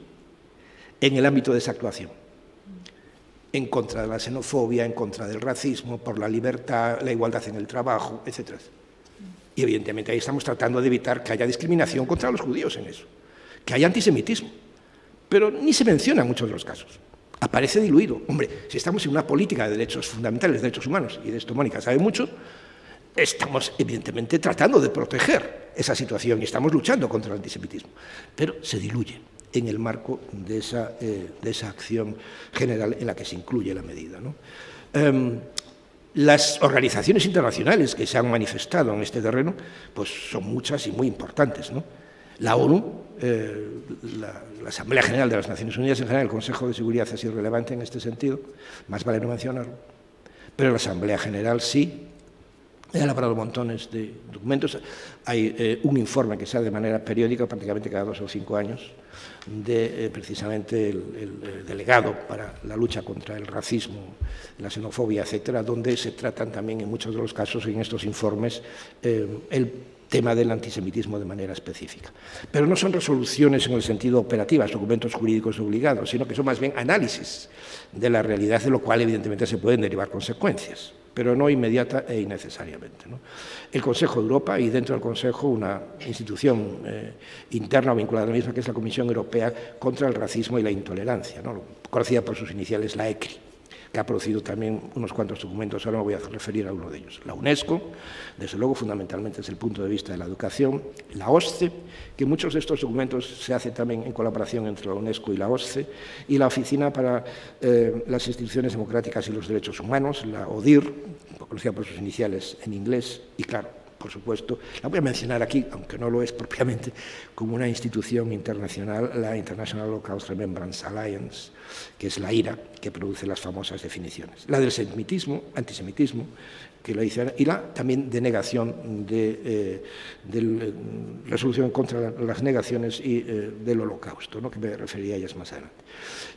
en el ámbito de esa actuación, en contra de la xenofobia, en contra del racismo, por la libertad, la igualdad en el trabajo, etc. Y evidentemente ahí estamos tratando de evitar que haya discriminación contra los judíos en eso, que haya antisemitismo, pero ni se menciona en muchos de los casos. Aparece diluido. Hombre, si estamos en una política de derechos fundamentales, de derechos humanos, y de esto Mónica sabe mucho, estamos evidentemente tratando de proteger esa situación y estamos luchando contra el antisemitismo, pero se diluye en el marco de esa acción general en la que se incluye la medida, ¿no? Las organizaciones internacionales que se han manifestado en este terreno pues son muchas y muy importantes, ¿no? La ONU, la Asamblea General de las Naciones Unidas, en general el Consejo de Seguridad ha sido relevante en este sentido, más vale no mencionarlo, pero la Asamblea General sí, He elaborado montones de documentos. Hay un informe que sale de manera periódica, prácticamente cada 2 o 5 años, de precisamente el delegado para la lucha contra el racismo, la xenofobia, etcétera, donde se tratan también en muchos de los casos, en estos informes, el tema del antisemitismo de manera específica. Pero no son resoluciones en el sentido operativas, documentos jurídicos obligados, sino que son más bien análisis de la realidad, de lo cual evidentemente se pueden derivar consecuencias, pero no inmediata e innecesariamente, ¿no? El Consejo de Europa, y dentro del Consejo una institución interna o vinculada a la misma, que es la Comisión Europea contra el Racismo y la Intolerancia, ¿no? Conocida por sus iniciales, la ECRI, que ha producido también unos cuantos documentos, ahora me voy a referir a uno de ellos. La UNESCO, desde luego, fundamentalmente desde el punto de vista de la educación, la OSCE, que muchos de estos documentos se hacen también en colaboración entre la UNESCO y la OSCE, y la Oficina para las Instituciones Democráticas y los Derechos Humanos, la ODIHR, conocida por sus iniciales en inglés, y claro, por supuesto, la voy a mencionar aquí, aunque no lo es propiamente, como una institución internacional, la International Holocaust Remembrance Alliance, que es la IHRA, que produce las famosas definiciones. La del antisemitismo, que la dice, y la también de negación, de resolución contra las negaciones y del Holocausto, ¿no?, que me referiría a ellas más adelante.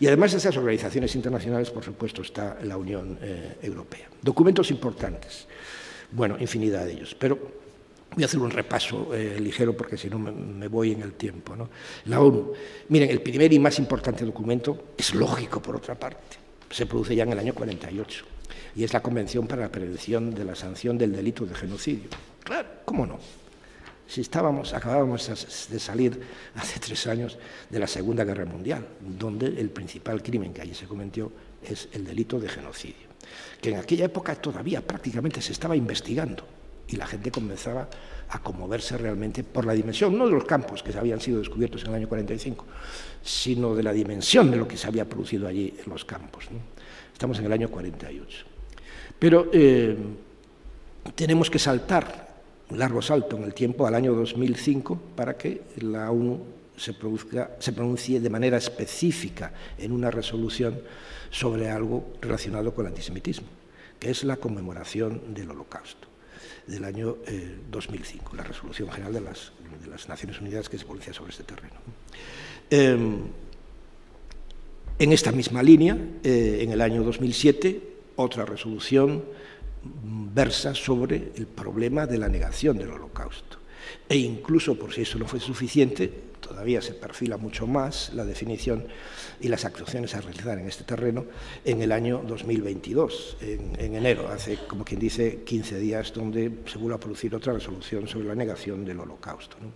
Y además de esas organizaciones internacionales, por supuesto, está la Unión Europea. Documentos importantes. Bueno, infinidad de ellos, pero voy a hacer un repaso ligero porque si no me voy en el tiempo, ¿no? La ONU. Miren, el primer y más importante documento es lógico, por otra parte. Se produce ya en el año 48 y es la Convención para la Prevención de la Sanción del Delito de Genocidio. Claro, ¿cómo no? Si acabábamos de salir hace 3 años de la Segunda Guerra Mundial, donde el principal crimen que allí se cometió es el delito de genocidio, que en aquella época todavía prácticamente se estaba investigando y la gente comenzaba a conmoverse realmente por la dimensión, no de los campos que habían sido descubiertos en el año 45, sino de la dimensión de lo que se había producido allí en los campos, ¿no? Estamos en el año 48. Pero tenemos que saltar un largo salto en el tiempo al año 2005 para que la ONU se pronuncie de manera específica en una resolución sobre algo relacionado con el antisemitismo, que es la conmemoración del Holocausto del año 2005, la resolución general de las Naciones Unidas que se pronuncia sobre este terreno. En esta misma línea, en el año 2007, otra resolución versa sobre el problema de la negación del Holocausto. E incluso, por si eso no fue suficiente, todavía se perfila mucho más la definición y las actuaciones a realizar en este terreno en el año 2022, en enero, hace, como quien dice, 15 días, donde se vuelve a producir otra resolución sobre la negación del Holocausto, ¿no?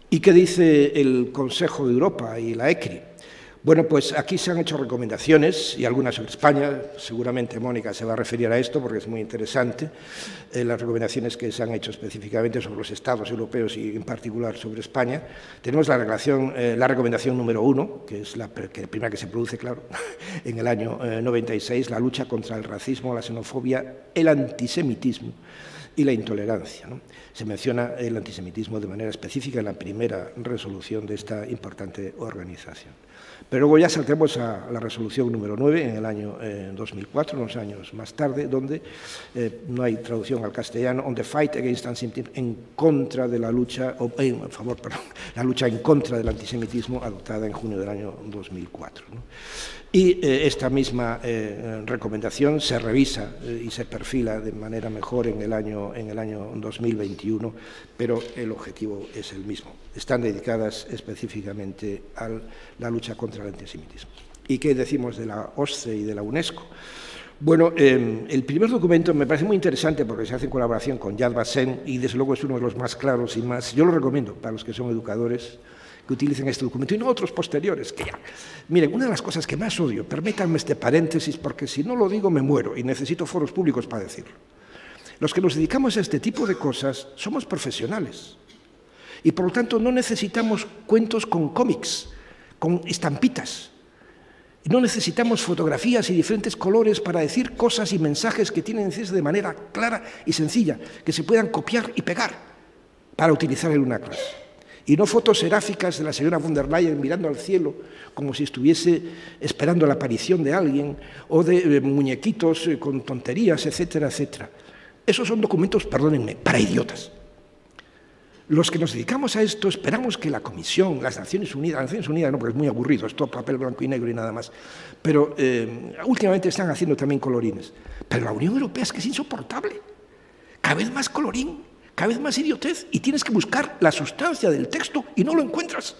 ¿Y qué dice el Consejo de Europa y la ECRI? Bueno, pues aquí se han hecho recomendaciones, y algunas sobre España, seguramente Mónica se va a referir a esto porque es muy interesante, las recomendaciones que se han hecho específicamente sobre los Estados europeos y en particular sobre España. Tenemos la recomendación número 1, que es la primera que se produce, claro, en el año 96, la lucha contra el racismo, la xenofobia, el antisemitismo y la intolerancia, ¿no? Se menciona el antisemitismo de manera específica en la primera resolución de esta importante organización. Pero luego ya saltemos a la resolución número 9 en el año 2004, unos años más tarde, donde no hay traducción al castellano, on the fight against antisemitism, en contra de la lucha, la lucha en contra del antisemitismo, adoptada en junio del año 2004, ¿no? Y esta misma recomendación se revisa y se perfila de manera mejor en el año 2021, pero el objetivo es el mismo. Están dedicadas específicamente a la lucha contra el antisemitismo. ¿Y qué decimos de la OSCE y de la UNESCO? Bueno, el primer documento me parece muy interesante porque se hace en colaboración con Yad Vashem y desde luego es uno de los más claros y más, yo lo recomiendo para los que son educadores, que utilicen este documento y no otros posteriores, que ya. Miren, una de las cosas que más odio, permítanme este paréntesis porque si no lo digo me muero y necesito foros públicos para decirlo. Los que nos dedicamos a este tipo de cosas somos profesionales y por lo tanto no necesitamos cuentos con cómics, con estampitas. No necesitamos fotografías y diferentes colores para decir cosas y mensajes que tienen que decirse de manera clara y sencilla, que se puedan copiar y pegar para utilizar en una clase. Y no fotos seráficas de la señora von der Leyen mirando al cielo como si estuviese esperando la aparición de alguien, o de muñequitos con tonterías, etcétera, etcétera. Esos son documentos, perdónenme, para idiotas. Los que nos dedicamos a esto esperamos que la Comisión, las Naciones Unidas no, porque es muy aburrido, es todo papel blanco y negro y nada más, pero últimamente están haciendo también colorines. Pero la Unión Europea es que es insoportable. Cada vez más colorín, cada vez más idiotez, y tienes que buscar la sustancia del texto y no lo encuentras.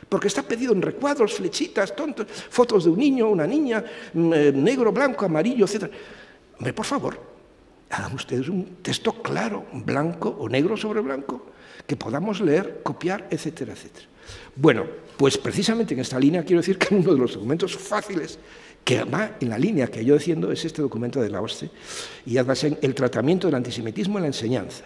Porque está pedido en recuadros, flechitas, tontos, fotos de un niño, una niña, negro, blanco, amarillo, etc. Hombre, por favor, hagan ustedes un texto claro, blanco o negro sobre blanco, que podamos leer, copiar, etcétera, etcétera. Bueno, pues precisamente en esta línea quiero decir que uno de los documentos fáciles que va en la línea que yo defiendo es este documento de la OSCE, y además en el tratamiento del antisemitismo en la enseñanza.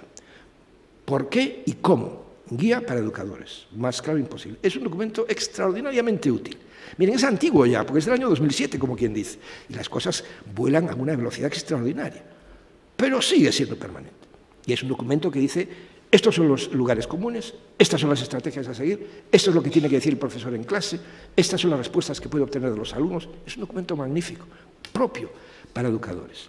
¿Por qué y cómo? Guía para educadores, más claro imposible. Es un documento extraordinariamente útil. Miren, es antiguo ya, porque es del año 2007, como quien dice, y las cosas vuelan a una velocidad extraordinaria, pero sigue siendo permanente. Y es un documento que dice: estos son los lugares comunes, estas son las estrategias a seguir, esto es lo que tiene que decir el profesor en clase, estas son las respuestas que puede obtener de los alumnos. Es un documento magnífico, propio para educadores.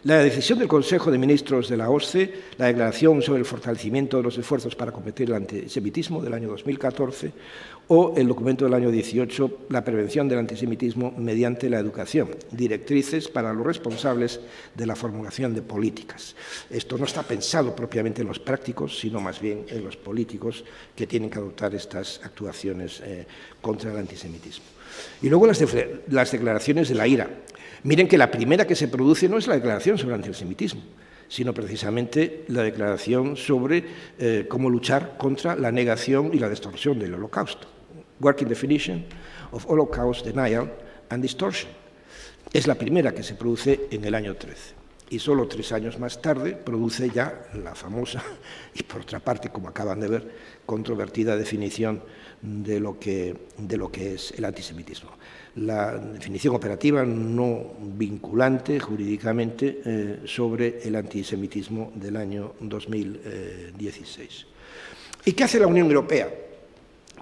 La decisión del Consejo de Ministros de la OSCE, la declaración sobre el fortalecimiento de los esfuerzos para combatir el antisemitismo del año 2014, o el documento del año 18, la prevención del antisemitismo mediante la educación, directrices para los responsables de la formulación de políticas. Esto no está pensado propiamente en los prácticos, sino más bien en los políticos que tienen que adoptar estas actuaciones contra el antisemitismo. Y luego las declaraciones de la IRA. Miren que la primera que se produce no es la declaración sobre el antisemitismo, sino precisamente la declaración sobre cómo luchar contra la negación y la distorsión del Holocausto. Working Definition of Holocaust Denial and Distortion. Es la primera que se produce en el año 13. Y solo 3 años más tarde produce ya la famosa, y por otra parte, como acaban de ver, controvertida definición de lo que es el antisemitismo. La definición operativa no vinculante jurídicamente sobre el antisemitismo del año 2016. ¿Y qué hace la Unión Europea?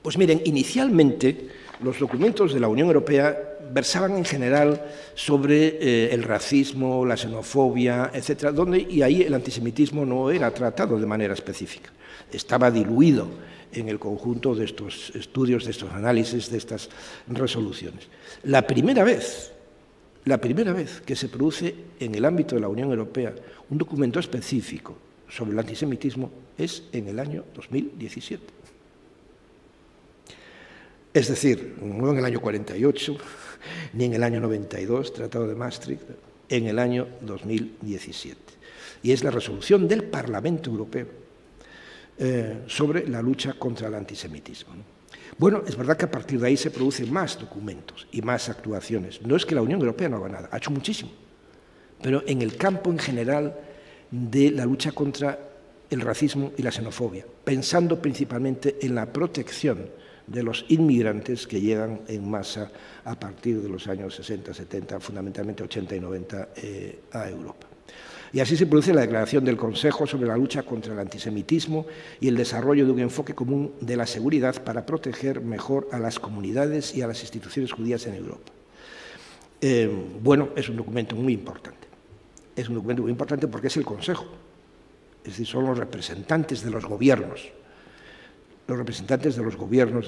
Pues miren, inicialmente los documentos de la Unión Europea versaban en general sobre el racismo, la xenofobia, etcétera, y ahí el antisemitismo no era tratado de manera específica. Estaba diluido en el conjunto de estos estudios, de estos análisis, de estas resoluciones. La primera vez que se produce en el ámbito de la Unión Europea un documento específico sobre el antisemitismo es en el año 2017. Es decir, no en el año 48, ni en el año 92, Tratado de Maastricht, en el año 2017. Y es la resolución del Parlamento Europeo sobre la lucha contra el antisemitismo. Bueno, es verdad que a partir de ahí se producen más documentos y más actuaciones. No es que la Unión Europea no haga nada, ha hecho muchísimo, pero en el campo en general de la lucha contra el racismo y la xenofobia, pensando principalmente en la protección de los inmigrantes que llegan en masa a partir de los años 60, 70, fundamentalmente 80 y 90 a Europa. Y así se produce la declaración del Consejo sobre la lucha contra el antisemitismo y el desarrollo de un enfoque común de la seguridad para proteger mejor a las comunidades y a las instituciones judías en Europa. Bueno, es un documento muy importante. Es un documento muy importante porque es el Consejo, es decir, son los representantes de los gobiernos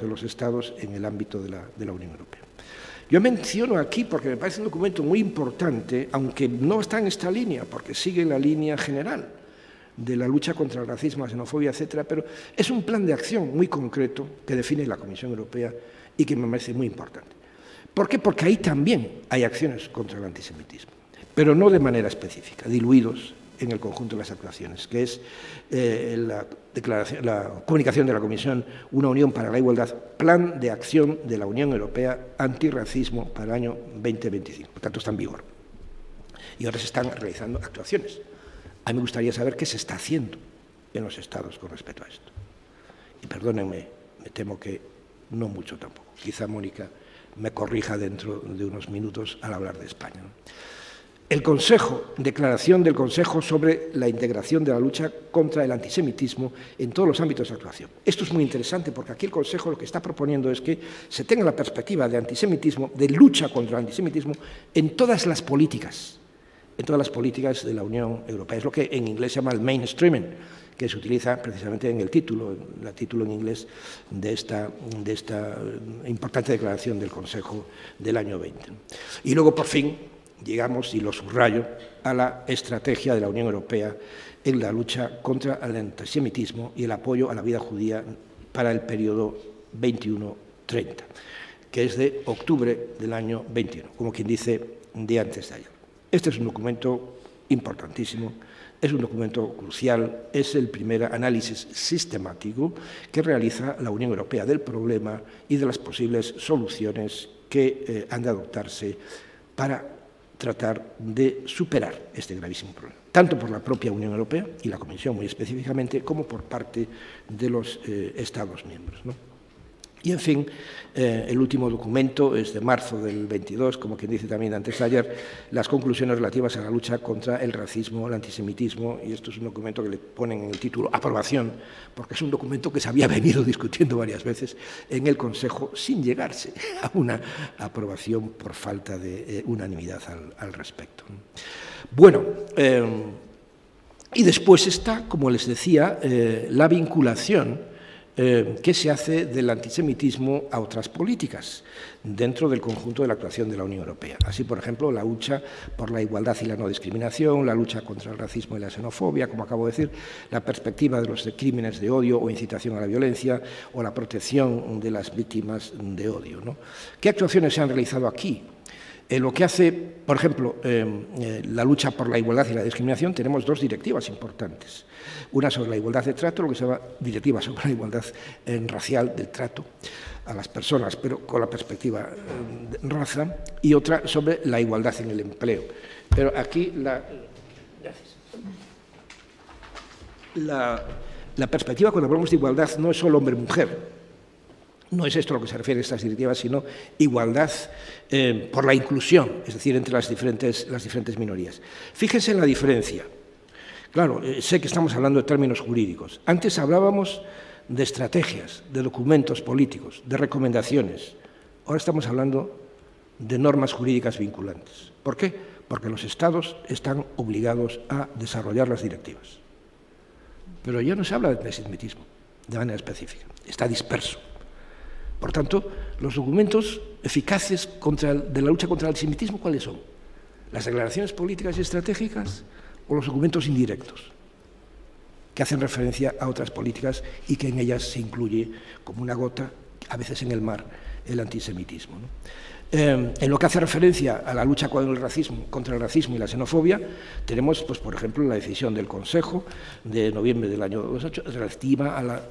de los Estados en el ámbito de la Unión Europea. Yo menciono aquí porque me parece un documento muy importante, aunque no está en esta línea, porque sigue la línea general de la lucha contra el racismo, la xenofobia, etcétera, pero es un plan de acción muy concreto que define la Comisión Europea y que me parece muy importante. ¿Por qué? Porque ahí también hay acciones contra el antisemitismo, pero no de manera específica, diluidos en el conjunto de las actuaciones, que es la comunicación de la Comisión Una Unión para la Igualdad, Plan de Acción de la Unión Europea Antirracismo para el año 2025. Por tanto, está en vigor. Y ahora se están realizando actuaciones. A mí me gustaría saber qué se está haciendo en los Estados con respecto a esto. Y perdónenme, me temo que no mucho tampoco. Quizá Mónica me corrija dentro de unos minutos al hablar de España, ¿no? El Consejo, declaración del Consejo sobre la integración de la lucha contra el antisemitismo en todos los ámbitos de actuación. Esto es muy interesante porque aquí el Consejo lo que está proponiendo es que se tenga la perspectiva de antisemitismo, de lucha contra el antisemitismo en todas las políticas en todas las políticas de la Unión Europea. Es lo que en inglés se llama el mainstreaming, que se utiliza precisamente en el título en inglés de esta importante declaración del Consejo del año 20. Y luego, por fin, llegamos, y lo subrayo, a la estrategia de la Unión Europea en la lucha contra el antisemitismo y el apoyo a la vida judía para el periodo 21-30, que es de octubre del año 21, como quien dice, de antes de ayer. Este es un documento importantísimo, es un documento crucial, es el primer análisis sistemático que realiza la Unión Europea del problema y de las posibles soluciones que han de adoptarse para tratar de superar este gravísimo problema, tanto por la propia Unión Europea y la Comisión muy específicamente, como por parte de los Estados miembros, ¿no? Y, en fin, el último documento es de marzo del 22, como quien dice también antes de ayer, las conclusiones relativas a la lucha contra el racismo, el antisemitismo, y esto es un documento que le ponen en el título aprobación, porque es un documento que se había venido discutiendo varias veces en el Consejo sin llegarse a una aprobación por falta de unanimidad al respecto. Bueno, y después está, como les decía, la vinculación que se hace del antisemitismo a otras políticas dentro del conjunto de la actuación de la Unión Europea. Así, por ejemplo, la lucha por la igualdad y la no discriminación, la lucha contra el racismo y la xenofobia, como acabo de decir, la perspectiva de los crímenes de odio o incitación a la violencia, o la protección de las víctimas de odio, ¿no? ¿Qué actuaciones se han realizado aquí? Lo que hace, por ejemplo, la lucha por la igualdad y la discriminación, tenemos dos directivas importantes. Una sobre la igualdad de trato, lo que se llama directiva sobre la igualdad racial del trato a las personas, pero con la perspectiva de raza, y otra sobre la igualdad en el empleo. Pero aquí la perspectiva, cuando hablamos de igualdad, no es solo hombre-mujer. No es esto a lo que se refieren estas directivas, sino igualdad por la inclusión, es decir, entre las diferentes minorías. Fíjense en la diferencia. Claro, sé que estamos hablando de términos jurídicos. Antes hablábamos de estrategias, de documentos políticos, de recomendaciones. Ahora estamos hablando de normas jurídicas vinculantes. ¿Por qué? Porque los Estados están obligados a desarrollar las directivas. Pero ya no se habla de antisemitismo de manera específica, está disperso. Por tanto, los documentos eficaces de la lucha contra el antisemitismo, ¿cuáles son? ¿Las declaraciones políticas y estratégicas o los documentos indirectos, que hacen referencia a otras políticas y que en ellas se incluye como una gota, a veces en el mar, el antisemitismo, ¿no? En lo que hace referencia a la lucha contra el racismo y la xenofobia, tenemos, pues, por ejemplo, la decisión del Consejo de noviembre del año 2008 relativa a la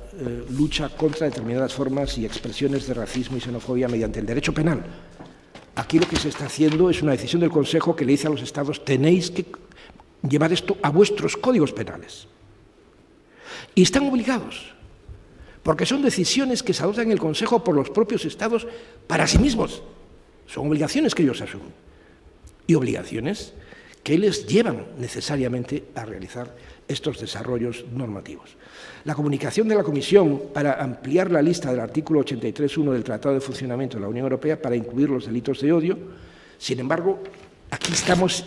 lucha contra determinadas formas y expresiones de racismo y xenofobia mediante el derecho penal. Aquí lo que se está haciendo es una decisión del Consejo que le dice a los Estados: tenéis que llevar esto a vuestros códigos penales. Y están obligados, porque son decisiones que se adoptan en el Consejo por los propios Estados para sí mismos. Son obligaciones que ellos asumen y obligaciones que les llevan necesariamente a realizar estos desarrollos normativos. La comunicación de la Comisión para ampliar la lista del artículo 83.1 del Tratado de Funcionamiento de la Unión Europea para incluir los delitos de odio, sin embargo, aquí estamos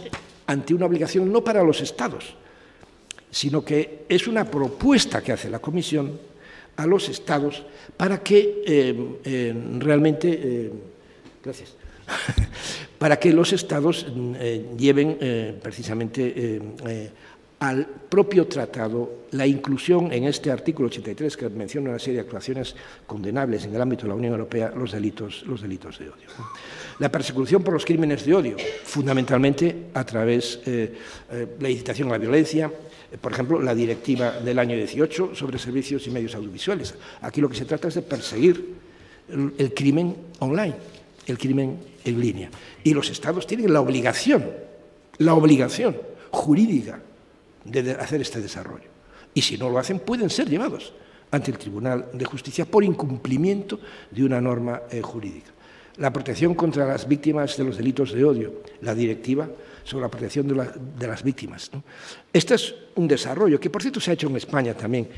ante una obligación no para los Estados, sino que es una propuesta que hace la Comisión a los Estados para que realmente... gracias. Para que los Estados lleven precisamente al propio tratado la inclusión en este artículo 83, que menciona una serie de actuaciones condenables en el ámbito de la Unión Europea, los delitos de odio. La persecución por los crímenes de odio, fundamentalmente a través de la incitación a la violencia, por ejemplo, la directiva del año 18 sobre servicios y medios audiovisuales. Aquí lo que se trata es de perseguir el crimen online, el crimen en línea. Y los Estados tienen la obligación jurídica de hacer este desarrollo. Y si no lo hacen, pueden ser llevados ante el Tribunal de Justicia por incumplimiento de una norma jurídica. La protección contra las víctimas de los delitos de odio, la directiva sobre la protección de las víctimas, ¿no? Este es un desarrollo que, por cierto, se ha hecho en España también,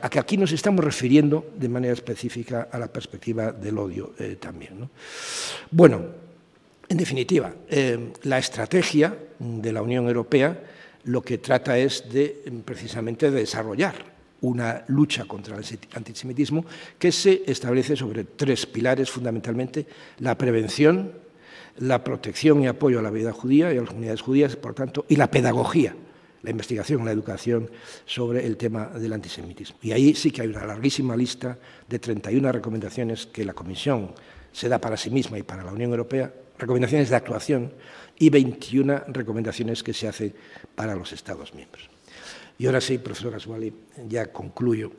a que aquí nos estamos refiriendo de manera específica a la perspectiva del odio también, ¿no? Bueno, En definitiva, la estrategia de la Unión Europea lo que trata es precisamente de desarrollar una lucha contra el antisemitismo que se establece sobre 3 pilares fundamentalmente: la prevención, la protección y apoyo a la vida judía y a las comunidades judías, por tanto, y la pedagogía, la investigación, la educación sobre el tema del antisemitismo. Y ahí sí que hay una larguísima lista de 31 recomendaciones que la Comisión se da para sí misma y para la Unión Europea, recomendaciones de actuación, y 21 recomendaciones que se hacen para los Estados miembros. Y ahora sí, profesor Ghazouali, ya concluyo.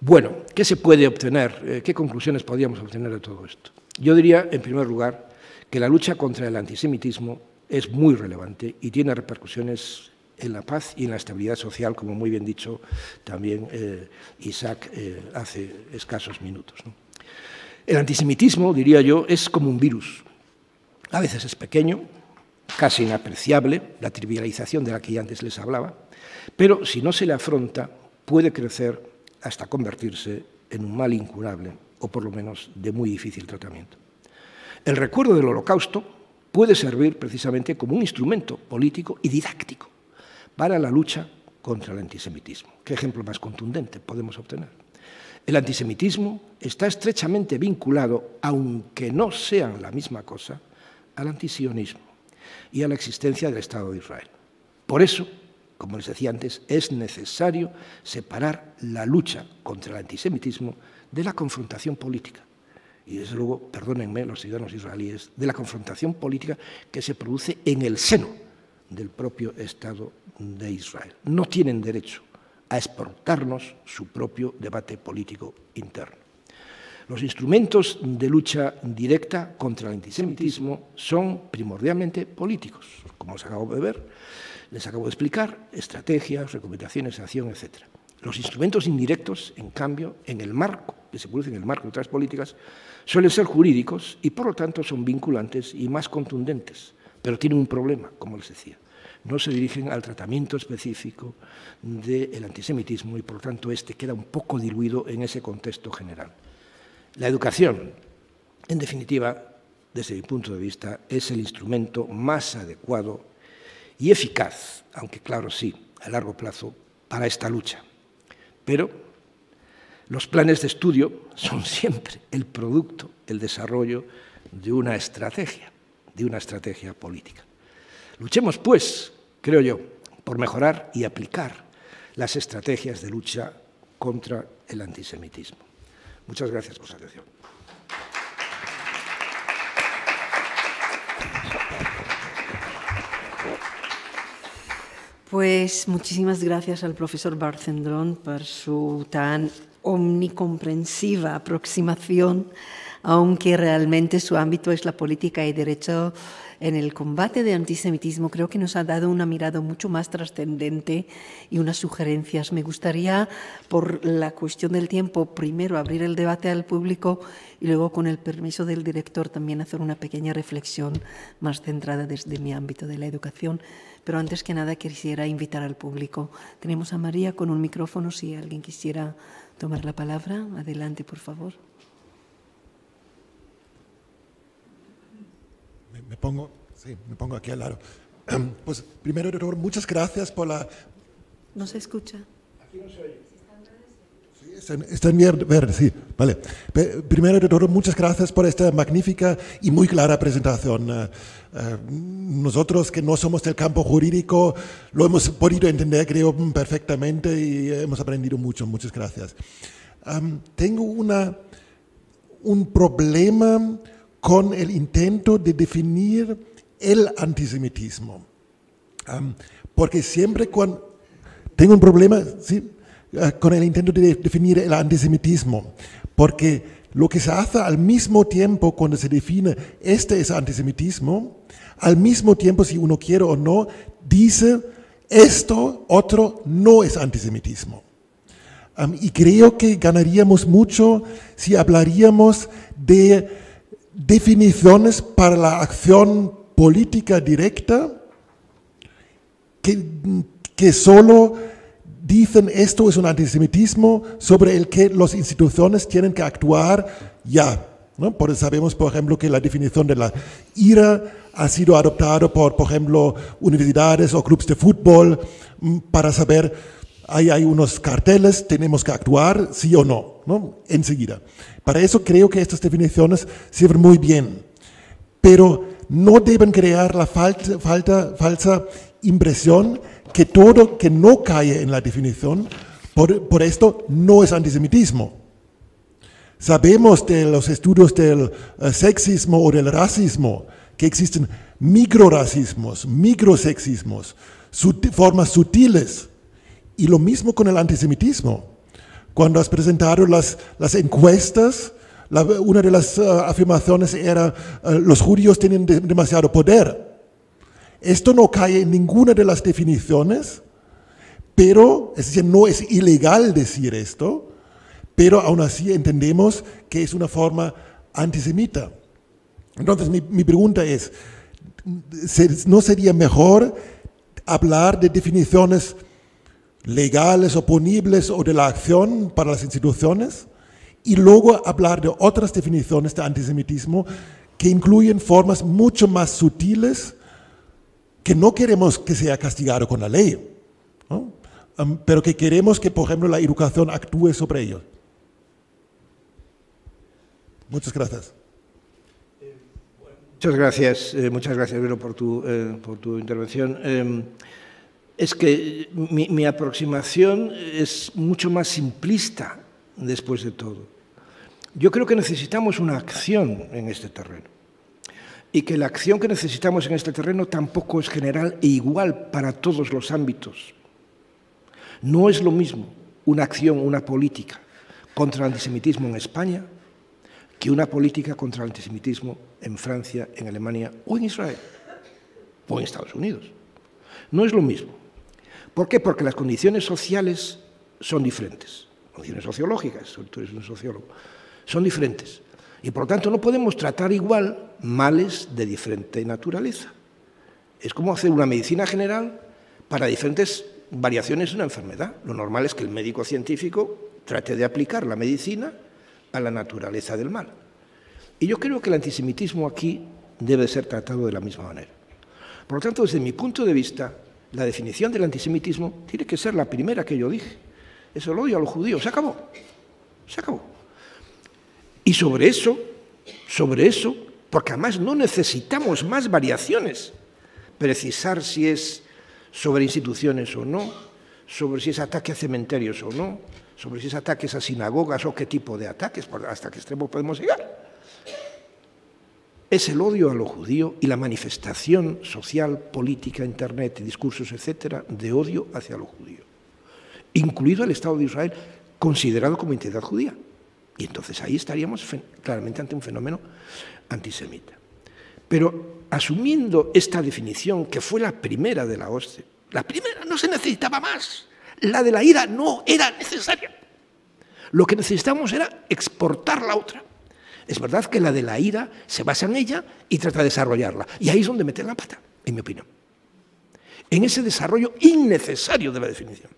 Bueno, ¿qué se puede obtener? ¿Qué conclusiones podríamos obtener de todo esto? Yo diría, en primer lugar, que la lucha contra el antisemitismo es muy relevante y tiene repercusiones en la paz y en la estabilidad social, como muy bien dicho también Isaac hace escasos minutos, ¿no? El antisemitismo, diría yo, es como un virus. A veces es pequeño, casi inapreciable, la trivialización de la que ya antes les hablaba, pero si no se le afronta, puede crecer hasta convertirse en un mal incurable, o por lo menos de muy difícil tratamiento. El recuerdo del Holocausto puede servir precisamente como un instrumento político y didáctico para la lucha contra el antisemitismo. ¿Qué ejemplo más contundente podemos obtener? El antisemitismo está estrechamente vinculado, aunque no sean la misma cosa, al antisionismo y a la existencia del Estado de Israel. Por eso, como les decía antes, es necesario separar la lucha contra el antisemitismo de la confrontación política. Y desde luego, perdónenme los ciudadanos israelíes, de la confrontación política que se produce en el seno del propio Estado de Israel. No tienen derecho a exportarnos su propio debate político interno. Los instrumentos de lucha directa contra el antisemitismo son primordialmente políticos, como os acabo de ver, les acabo de explicar, estrategias, recomendaciones de acción, etc. Los instrumentos indirectos, en cambio, en el marco, que se producen en el marco de otras políticas, suelen ser jurídicos y, por lo tanto, son vinculantes y más contundentes, pero tienen un problema, como les decía. No se dirigen al tratamiento específico del antisemitismo y, por lo tanto, este queda un poco diluido en ese contexto general. La educación, en definitiva, desde mi punto de vista, es el instrumento más adecuado y eficaz, aunque claro, sí, a largo plazo, para esta lucha. Pero los planes de estudio son siempre el producto, el desarrollo de una estrategia política. Luchemos, pues, creo yo, por mejorar y aplicar las estrategias de lucha contra el antisemitismo. Muchas gracias por su atención. Pues muchísimas gracias al profesor Barthendron por su tan omnicomprensiva aproximación, aunque realmente su ámbito es la política y derecho en el combate de antisemitismo. Creo que nos ha dado una mirada mucho más trascendente y unas sugerencias. Me gustaría, por la cuestión del tiempo, primero abrir el debate al público y luego, con el permiso del director, también hacer una pequeña reflexión más centrada desde mi ámbito de la educación. Pero antes que nada quisiera invitar al público. Tenemos a María con un micrófono, si alguien quisiera tomar la palabra. Adelante, por favor. Me pongo aquí al lado. Pues primero de todo, muchas gracias por la... ¿No se escucha? Aquí no se oye. Sí, está en verde, sí, vale. Primero de todo, muchas gracias por esta magnífica y muy clara presentación. Nosotros que no somos del campo jurídico lo hemos podido entender, creo, perfectamente y hemos aprendido mucho. Muchas gracias. Tengo un problema con el intento de definir el antisemitismo. Porque siempre cuando... Tengo un problema, sí, con el intento de definir el antisemitismo, porque lo que se hace al mismo tiempo cuando se define este es antisemitismo, al mismo tiempo, si uno quiere o no, dice esto otro no es antisemitismo. Y creo que ganaríamos mucho si hablaríamos de definiciones para la acción política directa que solo dicen esto es un antisemitismo sobre el que las instituciones tienen que actuar ya. ¿no? Sabemos, por ejemplo, que la definición de la ira ha sido adoptada por ejemplo, universidades o clubes de fútbol para saber, hay unos carteles, tenemos que actuar, sí o no, ¿no? Enseguida. Para eso creo que estas definiciones sirven muy bien, pero no deben crear la falsa impresión que todo que no cae en la definición, por esto no es antisemitismo. Sabemos de los estudios del sexismo o del racismo que existen microracismos, microsexismos, formas sutiles. Y lo mismo con el antisemitismo. Cuando has presentado las encuestas, una de las afirmaciones era los judíos tienen demasiado poder. Esto no cae en ninguna de las definiciones, pero es decir, no es ilegal decir esto, pero aún así entendemos que es una forma antisemita. Entonces mi pregunta es, ¿no sería mejor hablar de definiciones legales o punibles o de la acción para las instituciones y luego hablar de otras definiciones de antisemitismo que incluyen formas mucho más sutiles que no queremos que sea castigado con la ley, ¿no? Pero que queremos que, por ejemplo, la educación actúe sobre ello? Muchas gracias. Muchas gracias, Vero, por tu intervención. Es que mi aproximación es mucho más simplista después de todo. Yo creo que necesitamos una acción en este terreno y que la acción que necesitamos en este terreno tampoco es general e igual para todos los ámbitos. No es lo mismo una acción, una política contra el antisemitismo en España que una política contra el antisemitismo en Francia, en Alemania o en Israel o en Estados Unidos. No es lo mismo. ¿Por qué? Porque las condiciones sociales son diferentes. Condiciones sociológicas, tú eres un sociólogo, son diferentes. Y por lo tanto no podemos tratar igual males de diferente naturaleza. Es como hacer una medicina general para diferentes variaciones de una enfermedad. Lo normal es que el médico científico trate de aplicar la medicina a la naturaleza del mal. Y yo creo que el antisemitismo aquí debe ser tratado de la misma manera. Por lo tanto, desde mi punto de vista, la definición del antisemitismo tiene que ser la primera que yo dije. Es el odio a los judíos. Se acabó. Se acabó. Y sobre eso, porque además no necesitamos más variaciones, precisar si es sobre instituciones o no, sobre si es ataque a cementerios o no, sobre si es ataques a sinagogas o qué tipo de ataques, hasta qué extremo podemos llegar. Es el odio a lo judío y la manifestación social, política, internet, discursos, etcétera, de odio hacia lo judío, incluido el Estado de Israel, considerado como entidad judía. Y entonces ahí estaríamos claramente ante un fenómeno antisemita. Pero asumiendo esta definición, que fue la primera de la OSCE, la primera, no se necesitaba más. La de la ira no era necesaria. Lo que necesitamos era exportar la otra. Es verdad que la de la ira se basa en ella y trata de desarrollarla. Y ahí es donde meter la pata, en mi opinión. En ese desarrollo innecesario de la definición.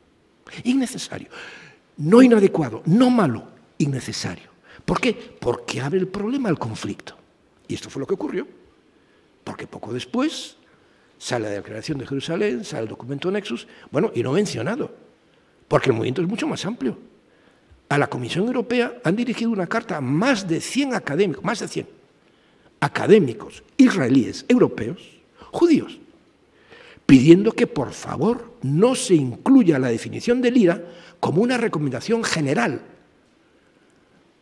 Innecesario. No inadecuado, no malo, innecesario. ¿Por qué? Porque abre el problema al conflicto. Y esto fue lo que ocurrió. Porque poco después sale la Declaración de Jerusalén, sale el documento Nexus, bueno, y no mencionado, porque el movimiento es mucho más amplio. A la Comisión Europea han dirigido una carta a más de 100 académicos, más de 100 académicos israelíes, europeos, judíos, pidiendo que por favor no se incluya la definición del IRA como una recomendación general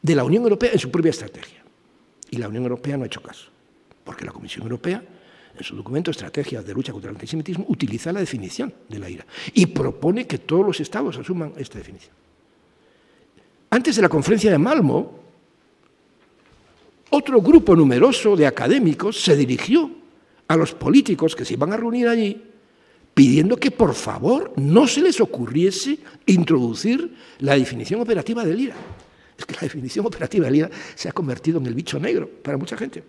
de la Unión Europea en su propia estrategia. Y la Unión Europea no ha hecho caso, porque la Comisión Europea, en su documento Estrategias de lucha contra el antisemitismo, utiliza la definición de la IRA y propone que todos los estados asuman esta definición. Antes de la conferencia de Malmö, otro grupo numeroso de académicos se dirigió a los políticos que se iban a reunir allí pidiendo que, por favor, no se les ocurriese introducir la definición operativa del IRA. Es que la definición operativa del IRA se ha convertido en el bicho negro para mucha gente.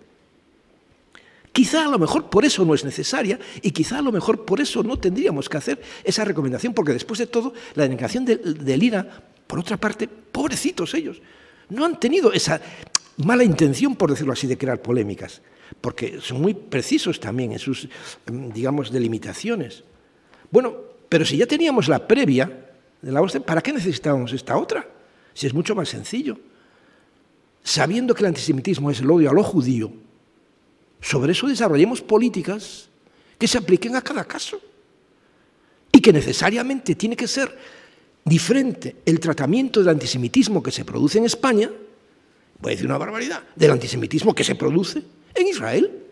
Quizá a lo mejor por eso no es necesaria y quizá a lo mejor por eso no tendríamos que hacer esa recomendación, porque después de todo, la denegación del IRA, por otra parte, pobrecitos ellos, no han tenido esa mala intención, por decirlo así, de crear polémicas, porque son muy precisos también en sus, digamos, delimitaciones. Bueno, pero si ya teníamos la previa de la OSCE, ¿para qué necesitábamos esta otra? Si es mucho más sencillo. Sabiendo que el antisemitismo es el odio a lo judío, sobre eso desarrollemos políticas que se apliquen a cada caso y que necesariamente tiene que ser diferente el tratamiento del antisemitismo que se produce en España, voy a decir una barbaridad, del antisemitismo que se produce en Israel,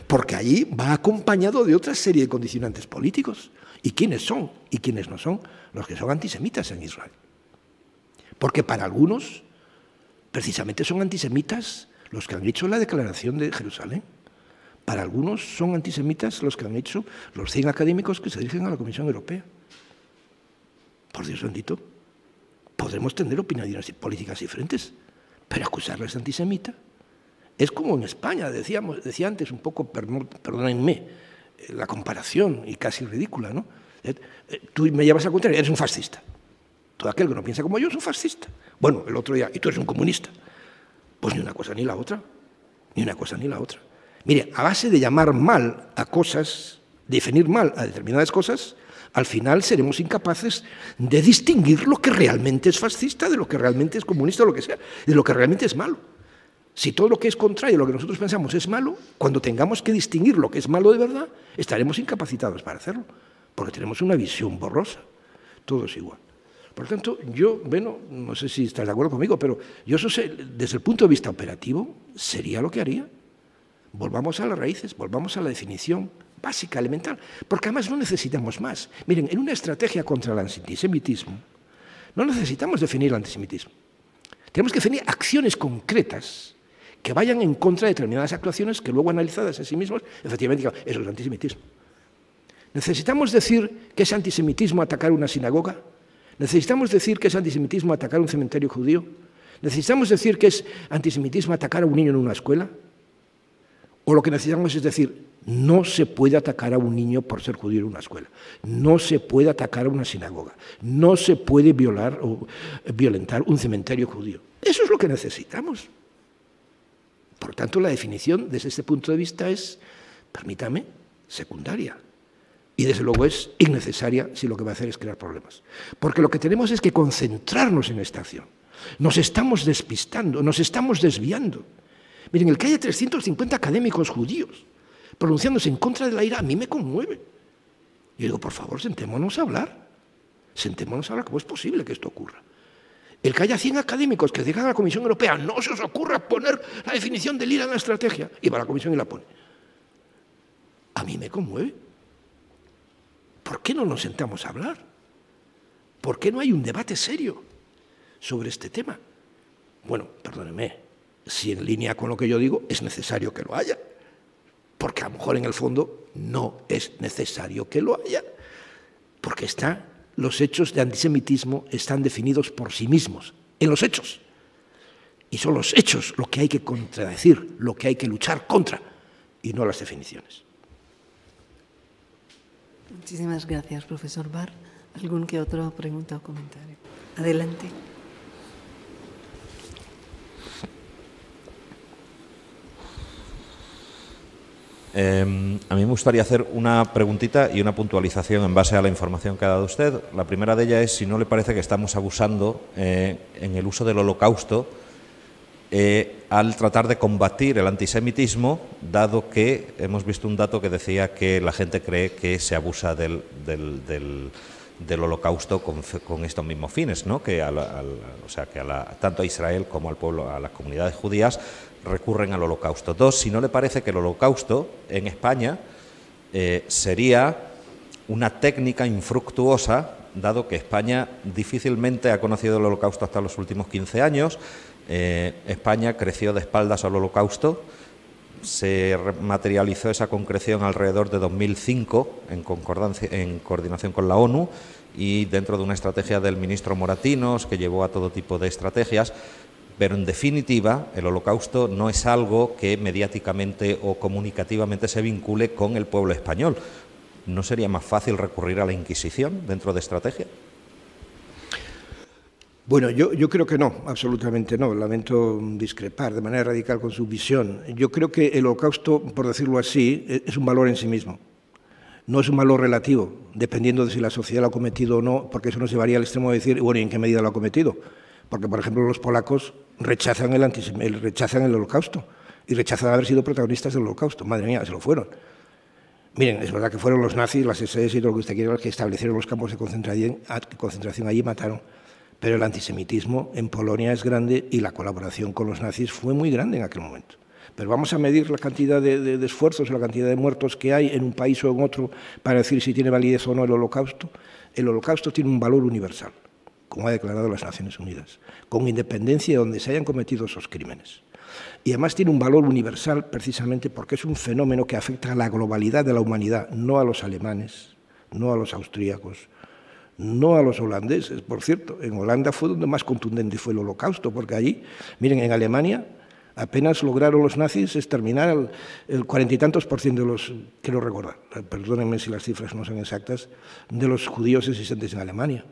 porque allí va acompañado de otra serie de condicionantes políticos. ¿Y quiénes son y quiénes no son los que son antisemitas en Israel? Porque para algunos, precisamente son antisemitas los que han hecho la Declaración de Jerusalén. Para algunos son antisemitas los que han hecho los 100 académicos que se dirigen a la Comisión Europea. Por Dios bendito, podremos tener opiniones políticas diferentes, pero acusarles de antisemita es como en España, decía antes un poco, perdónenme, la comparación y casi ridícula, ¿no? Tú me llevas a contrario, eres un fascista. Todo aquel que no piensa como yo es un fascista. Bueno, el otro día, y tú eres un comunista. Pues ni una cosa ni la otra, ni una cosa ni la otra. Mire, a base de llamar mal a cosas, de definir mal a determinadas cosas, al final seremos incapaces de distinguir lo que realmente es fascista de lo que realmente es comunista o lo que sea, de lo que realmente es malo. Si todo lo que es contrario a lo que nosotros pensamos es malo, cuando tengamos que distinguir lo que es malo de verdad, estaremos incapacitados para hacerlo, porque tenemos una visión borrosa. Todo es igual. Por lo tanto, yo, bueno, no sé si estás de acuerdo conmigo, pero yo eso sé, desde el punto de vista operativo, sería lo que haría. Volvamos a las raíces, volvamos a la definición básica, elemental, porque además no necesitamos más. Miren, en una estrategia contra el antisemitismo, no necesitamos definir el antisemitismo. Tenemos que definir acciones concretas que vayan en contra de determinadas actuaciones que luego analizadas en sí mismas, efectivamente, eso es antisemitismo. ¿Necesitamos decir que es antisemitismo atacar una sinagoga? ¿Necesitamos decir que es antisemitismo atacar un cementerio judío? ¿Necesitamos decir que es antisemitismo atacar a un niño en una escuela? O lo que necesitamos es decir, no se puede atacar a un niño por ser judío en una escuela, no se puede atacar a una sinagoga, no se puede violar o violentar un cementerio judío. Eso es lo que necesitamos. Por tanto, la definición desde este punto de vista es, permítame, secundaria. Y desde luego es innecesaria si lo que va a hacer es crear problemas. Porque lo que tenemos es que concentrarnos en esta acción. Nos estamos despistando, nos estamos desviando. Miren, el que haya 350 académicos judíos pronunciándose en contra de la IRA, a mí me conmueve. Y digo, por favor, sentémonos a hablar. Sentémonos a hablar, ¿cómo es posible que esto ocurra? El que haya 100 académicos que digan a la Comisión Europea, no se os ocurra poner la definición del IRA en la estrategia, y va a la Comisión y la pone. A mí me conmueve. ¿Por qué no nos sentamos a hablar? ¿Por qué no hay un debate serio sobre este tema? Bueno, perdónenme, si en línea con lo que yo digo es necesario que lo haya, porque a lo mejor en el fondo no es necesario que lo haya, porque los hechos de antisemitismo están definidos por sí mismos, en los hechos, y son los hechos lo que hay que contradecir, lo que hay que luchar contra, y no las definiciones. Muchísimas gracias, profesor Barr. ¿Algún que otra pregunta o comentario? Adelante. A mí me gustaría hacer una preguntita y una puntualización en base a la información que ha dado usted. La primera de ellas es si no le parece que estamos abusando en el uso del holocausto al tratar de combatir el antisemitismo, dado que hemos visto un dato que decía que la gente cree que se abusa del holocausto con estos mismos fines, ¿no? Que tanto a Israel como al pueblo, a las comunidades judías, recurren al holocausto. Dos, si no le parece que el holocausto en España sería una técnica infructuosa, dado que España difícilmente ha conocido el holocausto hasta los últimos 15 años, España creció de espaldas al holocausto, se materializó esa concreción alrededor de 2005 en coordinación con la ONU y dentro de una estrategia del ministro Moratinos que llevó a todo tipo de estrategias, pero en definitiva el holocausto no es algo que mediáticamente o comunicativamente se vincule con el pueblo español. ¿No sería más fácil recurrir a la Inquisición dentro de estrategia? Bueno, yo creo que no, absolutamente no. Lamento discrepar de manera radical con su visión. Yo creo que el Holocausto, por decirlo así, es un valor en sí mismo. No es un valor relativo, dependiendo de si la sociedad lo ha cometido o no, porque eso nos llevaría al extremo de decir, bueno, ¿y en qué medida lo ha cometido? Porque, por ejemplo, los polacos rechazan el Holocausto y rechazan haber sido protagonistas del Holocausto. Madre mía, se lo fueron. Miren, es verdad que fueron los nazis, las SS y todo lo que usted quiera, los que establecieron los campos de concentración allí y mataron. Pero el antisemitismo en Polonia es grande y la colaboración con los nazis fue muy grande en aquel momento. Pero vamos a medir la cantidad de esfuerzos, la cantidad de muertos que hay en un país o en otro para decir si tiene validez o no el Holocausto. El Holocausto tiene un valor universal, como ha declarado las Naciones Unidas, con independencia de donde se hayan cometido esos crímenes. Y además tiene un valor universal precisamente porque es un fenómeno que afecta a la globalidad de la humanidad, no a los alemanes, no a los austríacos, no a los holandeses. Por cierto, en Holanda fue donde más contundente fue el Holocausto, porque allí, miren, en Alemania apenas lograron los nazis exterminar el 40 y tantos % de los, quiero recordar, perdónenme si las cifras no son exactas, de los judíos existentes en Alemania.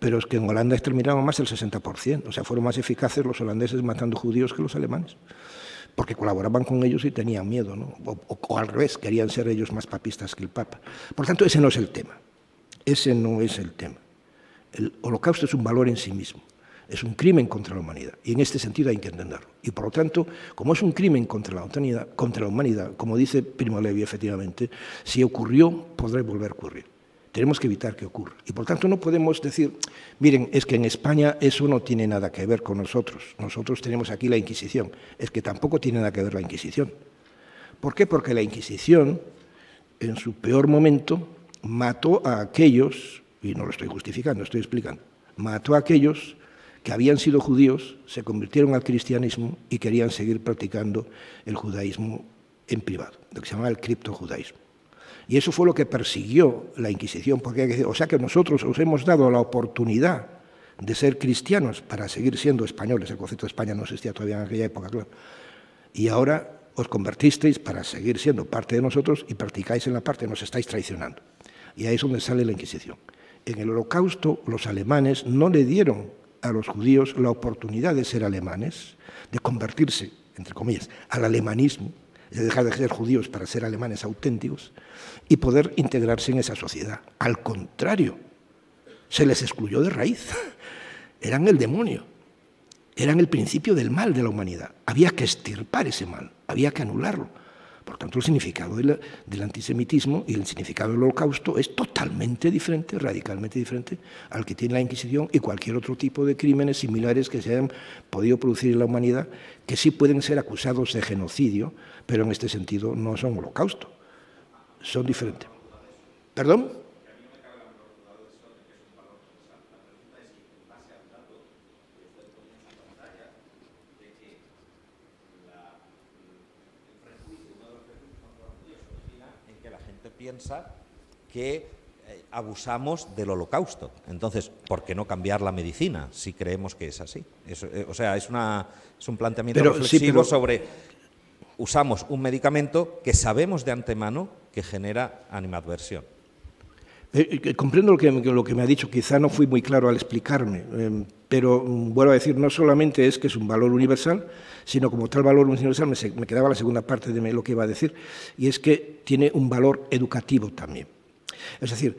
Pero es que en Holanda exterminaron más del 60%, o sea, fueron más eficaces los holandeses matando judíos que los alemanes, porque colaboraban con ellos y tenían miedo, ¿no? O al revés, querían ser ellos más papistas que el Papa. Por tanto, ese no es el tema. Ese no es el tema. El Holocausto es un valor en sí mismo, es un crimen contra la humanidad, y en este sentido hay que entenderlo. Y por lo tanto, como es un crimen contra la humanidad, como dice Primo Levi, efectivamente, si ocurrió, podrá volver a ocurrir. Tenemos que evitar que ocurra. Y por tanto no podemos decir, miren, es que en España eso no tiene nada que ver con nosotros. Nosotros tenemos aquí la Inquisición. Es que tampoco tiene nada que ver la Inquisición. ¿Por qué? Porque la Inquisición, en su peor momento, mató a aquellos, y no lo estoy justificando, estoy explicando, mató a aquellos que habían sido judíos, se convirtieron al cristianismo y querían seguir practicando el judaísmo en privado, lo que se llama el criptojudaísmo. Y eso fue lo que persiguió la Inquisición, porque o sea que nosotros os hemos dado la oportunidad de ser cristianos para seguir siendo españoles. El concepto de España no existía todavía en aquella época, claro. Y ahora os convertisteis para seguir siendo parte de nosotros y practicáis en la parte, nos estáis traicionando. Y ahí es donde sale la Inquisición. En el Holocausto, los alemanes no le dieron a los judíos la oportunidad de ser alemanes, de convertirse, entre comillas, al alemanismo, de dejar de ser judíos para ser alemanes auténticos y poder integrarse en esa sociedad. Al contrario, se les excluyó de raíz. Eran el demonio, eran el principio del mal de la humanidad. Había que extirpar ese mal, había que anularlo. Por tanto, el significado del antisemitismo y el significado del Holocausto es totalmente diferente, radicalmente diferente al que tiene la Inquisición y cualquier otro tipo de crímenes similares que se hayan podido producir en la humanidad, que sí pueden ser acusados de genocidio, pero en este sentido no son Holocausto, son diferentes. ¿Perdón? Piensa que abusamos del Holocausto. Entonces, ¿por qué no cambiar la medicina si creemos que es así? O sea, es un planteamiento reflexivo sobre usamos un medicamento que sabemos de antemano que genera animadversión. Comprendo lo que me ha dicho, quizá no fui muy claro al explicarme, pero vuelvo a decir, no solamente es que es un valor universal, sino como tal valor universal, me quedaba la segunda parte de lo que iba a decir, y es que tiene un valor educativo también. Es decir,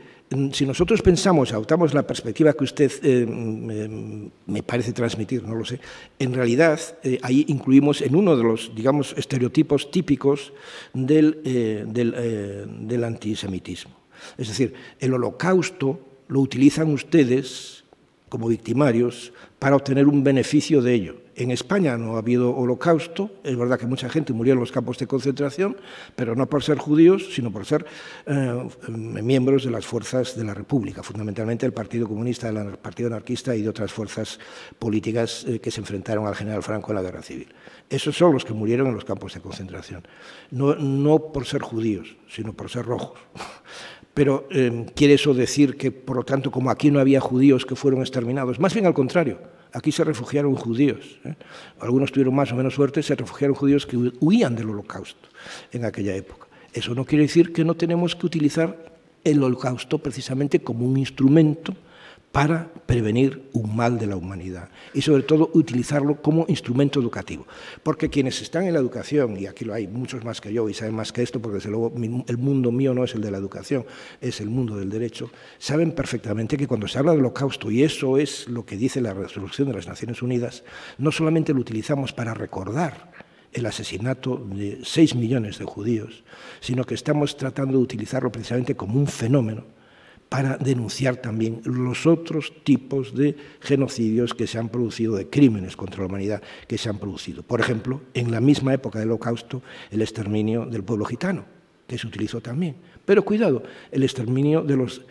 si nosotros pensamos, adoptamos la perspectiva que usted me parece transmitir, no lo sé, en realidad ahí incluimos en uno de los, digamos, estereotipos típicos del antisemitismo. Es decir, el Holocausto lo utilizan ustedes como victimarios para obtener un beneficio de ello. En España no ha habido Holocausto, es verdad que mucha gente murió en los campos de concentración, pero no por ser judíos, sino por ser miembros de las fuerzas de la República, fundamentalmente el Partido Comunista, el Partido Anarquista y de otras fuerzas políticas que se enfrentaron al general Franco en la Guerra Civil. Esos son los que murieron en los campos de concentración, no por ser judíos, sino por ser rojos. Pero ¿quiere eso decir que, por lo tanto, como aquí no había judíos que fueron exterminados? Más bien al contrario, aquí se refugiaron judíos. Algunos tuvieron más o menos suerte, se refugiaron judíos que huían del Holocausto en aquella época. Eso no quiere decir que no tenemos que utilizar el Holocausto precisamente como un instrumento para prevenir un mal de la humanidad y, sobre todo, utilizarlo como instrumento educativo. Porque quienes están en la educación, y aquí lo hay muchos más que yo y saben más que esto, porque desde luego el mundo mío no es el de la educación, es el mundo del derecho, saben perfectamente que cuando se habla del Holocausto, y eso es lo que dice la Resolución de las Naciones Unidas, no solamente lo utilizamos para recordar el asesinato de 6 millones de judíos, sino que estamos tratando de utilizarlo precisamente como un fenómeno para denunciar también los otros tipos de genocidios que se han producido, de crímenes contra la humanidad que se han producido. Por ejemplo, en la misma época del Holocausto, el exterminio del pueblo gitano, que se utilizó también. Pero cuidado, el exterminio de los,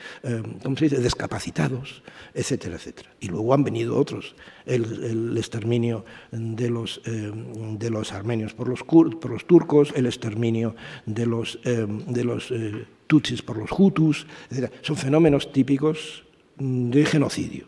¿cómo se dice?, discapacitados, etcétera, etcétera. Y luego han venido otros, el exterminio de los armenios por los turcos, el exterminio de los tutsis por los hutus, etc. Son fenómenos típicos de genocidio.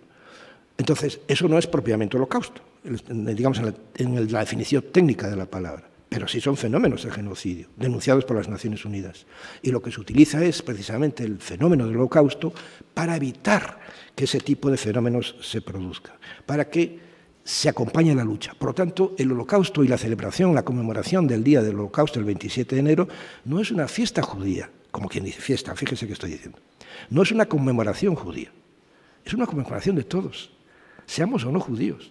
Entonces, eso no es propiamente holocausto, digamos en la definición técnica de la palabra, pero sí son fenómenos de genocidio, denunciados por las Naciones Unidas. Y lo que se utiliza es precisamente el fenómeno del holocausto para evitar que ese tipo de fenómenos se produzcan, para que se acompañe la lucha. Por lo tanto, el holocausto y la celebración, la conmemoración del día del holocausto, el 27 de enero, no es una fiesta judía, como quien dice fiesta, fíjese que estoy diciendo. No es una conmemoración judía, es una conmemoración de todos, seamos o no judíos,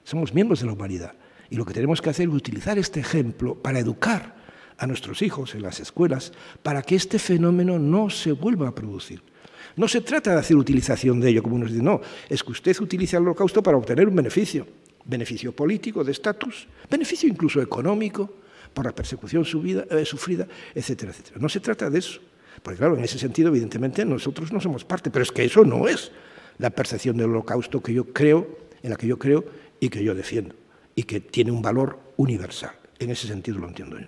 somos miembros de la humanidad. Y lo que tenemos que hacer es utilizar este ejemplo para educar a nuestros hijos en las escuelas para que este fenómeno no se vuelva a producir. No se trata de hacer utilización de ello, como unos dicen, no, es que usted utiliza el holocausto para obtener un beneficio político, de estatus, beneficio incluso económico, por la persecución sufrida, etcétera, etcétera. No se trata de eso, porque claro, en ese sentido, evidentemente, nosotros no somos parte, pero es que eso no es la percepción del holocausto que yo creo, en la que yo creo y que yo defiendo, y que tiene un valor universal. En ese sentido lo entiendo yo.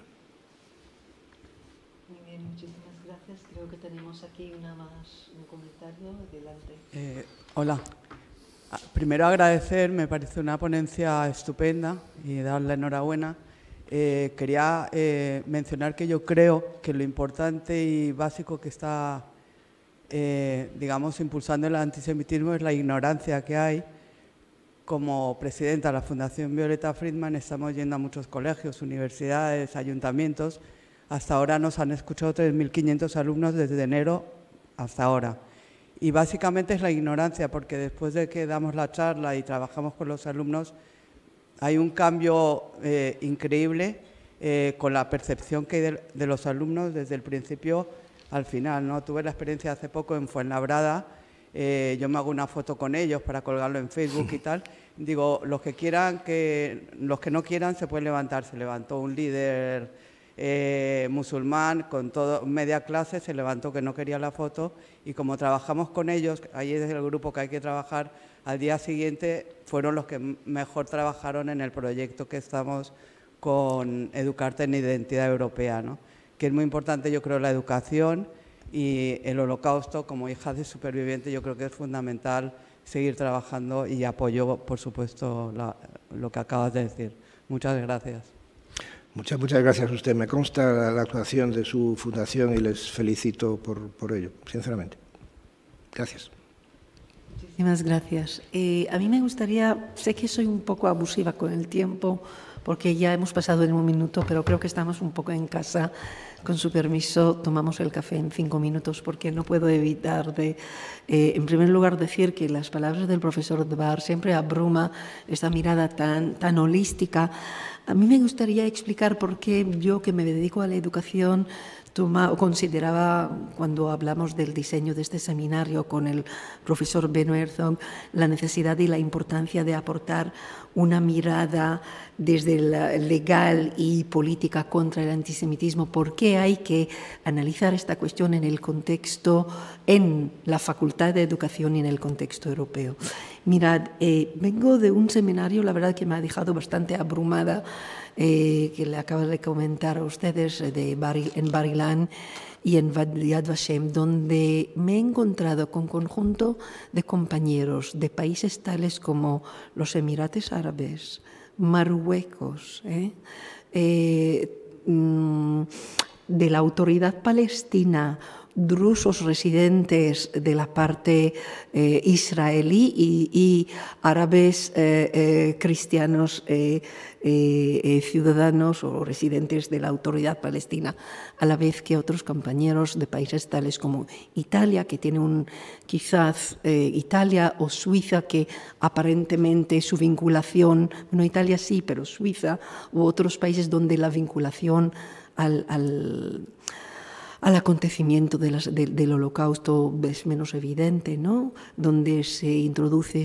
Muy bien, muchísimas gracias. Creo que tenemos aquí un comentario. Adelante. Hola. Primero agradecer, me parece una ponencia estupenda y darle enhorabuena. Quería mencionar que yo creo que lo importante y básico que está, digamos, impulsando el antisemitismo es la ignorancia que hay. Como presidenta de la Fundación Violeta Friedman estamos yendo a muchos colegios, universidades, ayuntamientos. Hasta ahora nos han escuchado 3.500 alumnos desde enero hasta ahora. Y básicamente es la ignorancia, porque después de que damos la charla y trabajamos con los alumnos, hay un cambio increíble con la percepción que hay de los alumnos desde el principio al final, ¿no? Tuve la experiencia hace poco en Fuenlabrada. Yo me hago una foto con ellos para colgarlo en Facebook y tal. Digo, los que no quieran se pueden levantar. Se levantó un líder musulmán con media clase, se levantó que no quería la foto, y como trabajamos con ellos, ahí es el grupo que hay que trabajar, al día siguiente fueron los que mejor trabajaron en el proyecto que estamos con Educarte en Identidad Europea, ¿no? Que es muy importante, yo creo, la educación. Y el holocausto, como hija de superviviente, yo creo que es fundamental seguir trabajando, y apoyo, por supuesto, lo que acabas de decir. Muchas gracias. Muchas gracias a usted. Me consta la actuación de su fundación y les felicito por ello, sinceramente. Gracias. Muchísimas gracias. A mí me gustaría, sé que soy un poco abusiva con el tiempo, porque ya hemos pasado en un minuto, pero creo que estamos un poco en casa. Con su permiso, tomamos el café en 5 minutos, porque no puedo evitar de, en primer lugar, decir que las palabras del profesor Dvar siempre abruma esta mirada tan holística. A mí me gustaría explicar por qué yo, que me dedico a la educación, consideraba, cuando hablamos del diseño de este seminario con el profesor Benno Herzog, la necesidad y la importancia de aportar una mirada desde la legal y política contra el antisemitismo. ¿Por qué hay que analizar esta cuestión en el contexto, en la Facultad de Educación y en el contexto europeo? Mirad, vengo de un seminario, la verdad que me ha dejado bastante abrumada, que le acabo de comentar a ustedes, en Bar Ilan y en Yad Vashem, donde me he encontrado con un conjunto de compañeros de países tales como los Emiratos Árabes, Marruecos, de la Autoridad Palestina, drusos residentes de la parte israelí y árabes cristianos ciudadanos o residentes de la autoridad palestina, a la vez que otros compañeros de países tales como Italia, que tiene quizás Italia o Suiza, que aparentemente su vinculación, bueno, Italia sí, pero Suiza u otros países donde la vinculación al acontecimiento del Holocausto es menos evidente, ¿no? Donde se introduce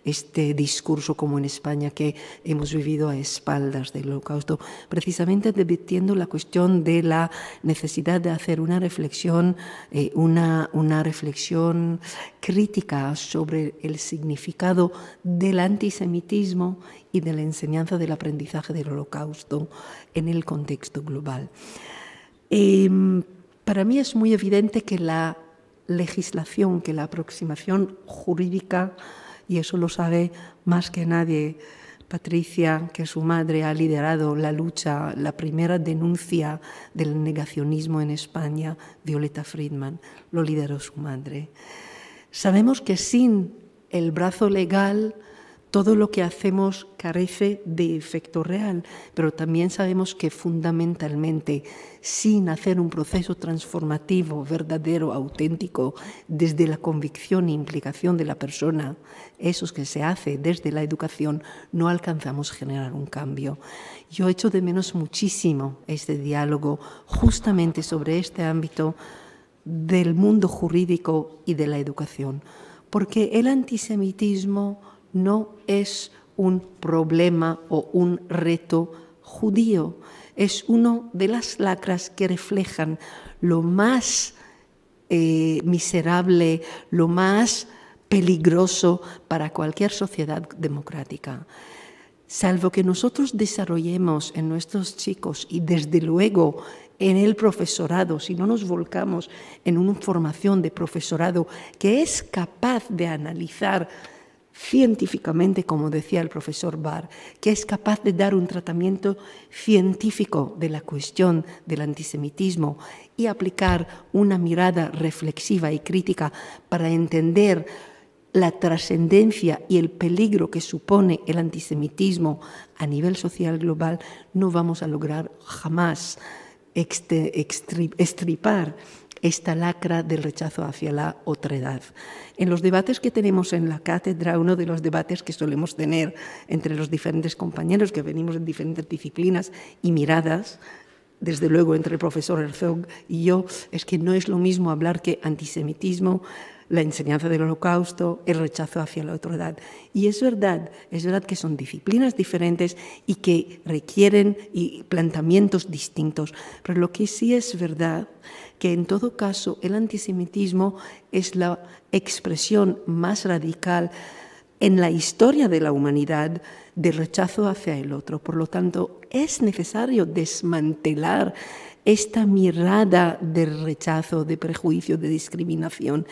este discurso, como en España, que hemos vivido a espaldas del Holocausto, precisamente debatiendo la cuestión de la necesidad de hacer una reflexión crítica sobre el significado del antisemitismo y de la enseñanza del aprendizaje del Holocausto en el contexto global. Para mí es muy evidente que la legislación, que la aproximación jurídica, y eso lo sabe más que nadie Patricia, que su madre ha liderado la lucha, la primera denuncia del negacionismo en España, Violeta Friedman, lo lideró su madre. Sabemos que sin el brazo legal todo lo que hacemos carece de efecto real, pero también sabemos que fundamentalmente, sin hacer un proceso transformativo, verdadero, auténtico, desde la convicción e implicación de la persona, eso que se hace desde la educación, no alcanzamos a generar un cambio. Yo echo de menos muchísimo este diálogo justamente sobre este ámbito del mundo jurídico y de la educación, porque el antisemitismo no es un problema o un reto judío, es una de las lacras que reflejan lo más miserable, lo más peligroso para cualquier sociedad democrática. Salvo que nosotros desarrollemos en nuestros chicos y desde luego en el profesorado, si no nos volcamos en una formación de profesorado que es capaz de analizar científicamente, como decía el profesor Barr, que es capaz de dar un tratamiento científico de la cuestión del antisemitismo y aplicar una mirada reflexiva y crítica para entender la trascendencia y el peligro que supone el antisemitismo a nivel social global, no vamos a lograr jamás estripar esta lacra del rechazo hacia la otredad. En los debates que tenemos en la cátedra, uno de los debates que solemos tener entre los diferentes compañeros que venimos en diferentes disciplinas y miradas, desde luego entre el profesor Herzog y yo, es que no es lo mismo hablar que antisemitismo, la enseñanza del Holocausto, el rechazo hacia la otredad. Y es verdad que son disciplinas diferentes y que requieren planteamientos distintos, pero lo que sí es verdad que en todo caso el antisemitismo es la expresión más radical en la historia de la humanidad de rechazo hacia el otro. Por lo tanto, es necesario desmantelar esta mirada de rechazo, de prejuicio, de discriminación,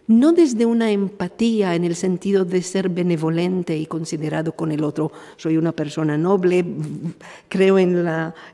no desde una empatía en el sentido de ser benevolente y considerado con el otro. Soy una persona noble, creo en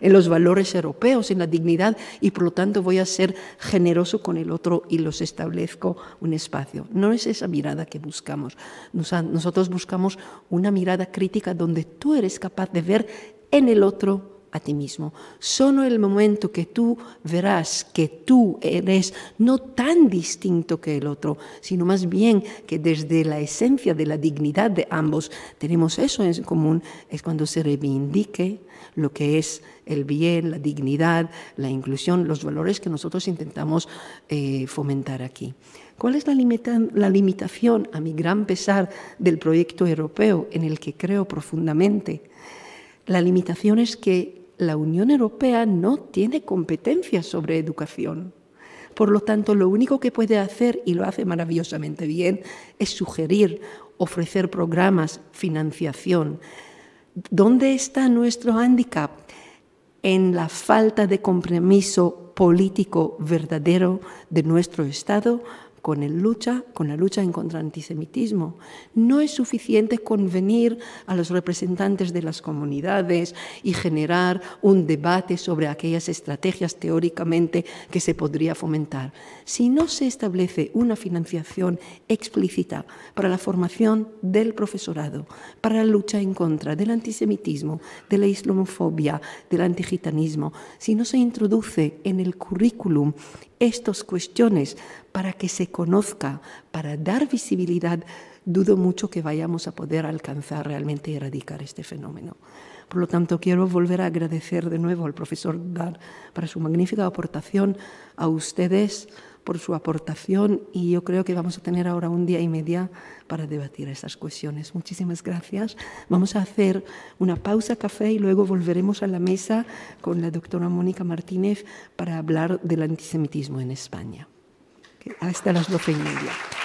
los valores europeos, en la dignidad, y por lo tanto voy a ser generoso con el otro y los establezco un espacio. No es esa mirada que buscamos. Nosotros buscamos una mirada crítica donde tú eres capaz de ver en el otro a ti mismo. Solo el momento que tú verás que tú eres no tan distinto que el otro, sino más bien que desde la esencia de la dignidad de ambos tenemos eso en común, es cuando se reivindique lo que es el bien, la dignidad, la inclusión, los valores que nosotros intentamos fomentar aquí. ¿Cuál es la limitación, a mi gran pesar, del proyecto europeo en el que creo profundamente? La limitación es que la Unión Europea no tiene competencias sobre educación. Por lo tanto, lo único que puede hacer, y lo hace maravillosamente bien, es sugerir, ofrecer programas, financiación. ¿Dónde está nuestro hándicap? En la falta de compromiso político verdadero de nuestro Estado con la lucha en contra del antisemitismo. No es suficiente convenir a los representantes de las comunidades y generar un debate sobre aquellas estrategias teóricamente que se podría fomentar. Si no se establece una financiación explícita para la formación del profesorado, para la lucha en contra del antisemitismo, de la islamofobia, del antigitanismo, si no se introduce en el currículum estas cuestiones para que se conozca, para dar visibilidad, dudo mucho que vayamos a poder alcanzar realmente y erradicar este fenómeno. Por lo tanto, quiero volver a agradecer de nuevo al profesor Dar para su magnífica aportación, a ustedes por su aportación, y yo creo que vamos a tener ahora un día y medio para debatir esas cuestiones. Muchísimas gracias. Vamos a hacer una pausa café y luego volveremos a la mesa con la doctora Mónica Martínez para hablar del antisemitismo en España. Hasta las 12:30.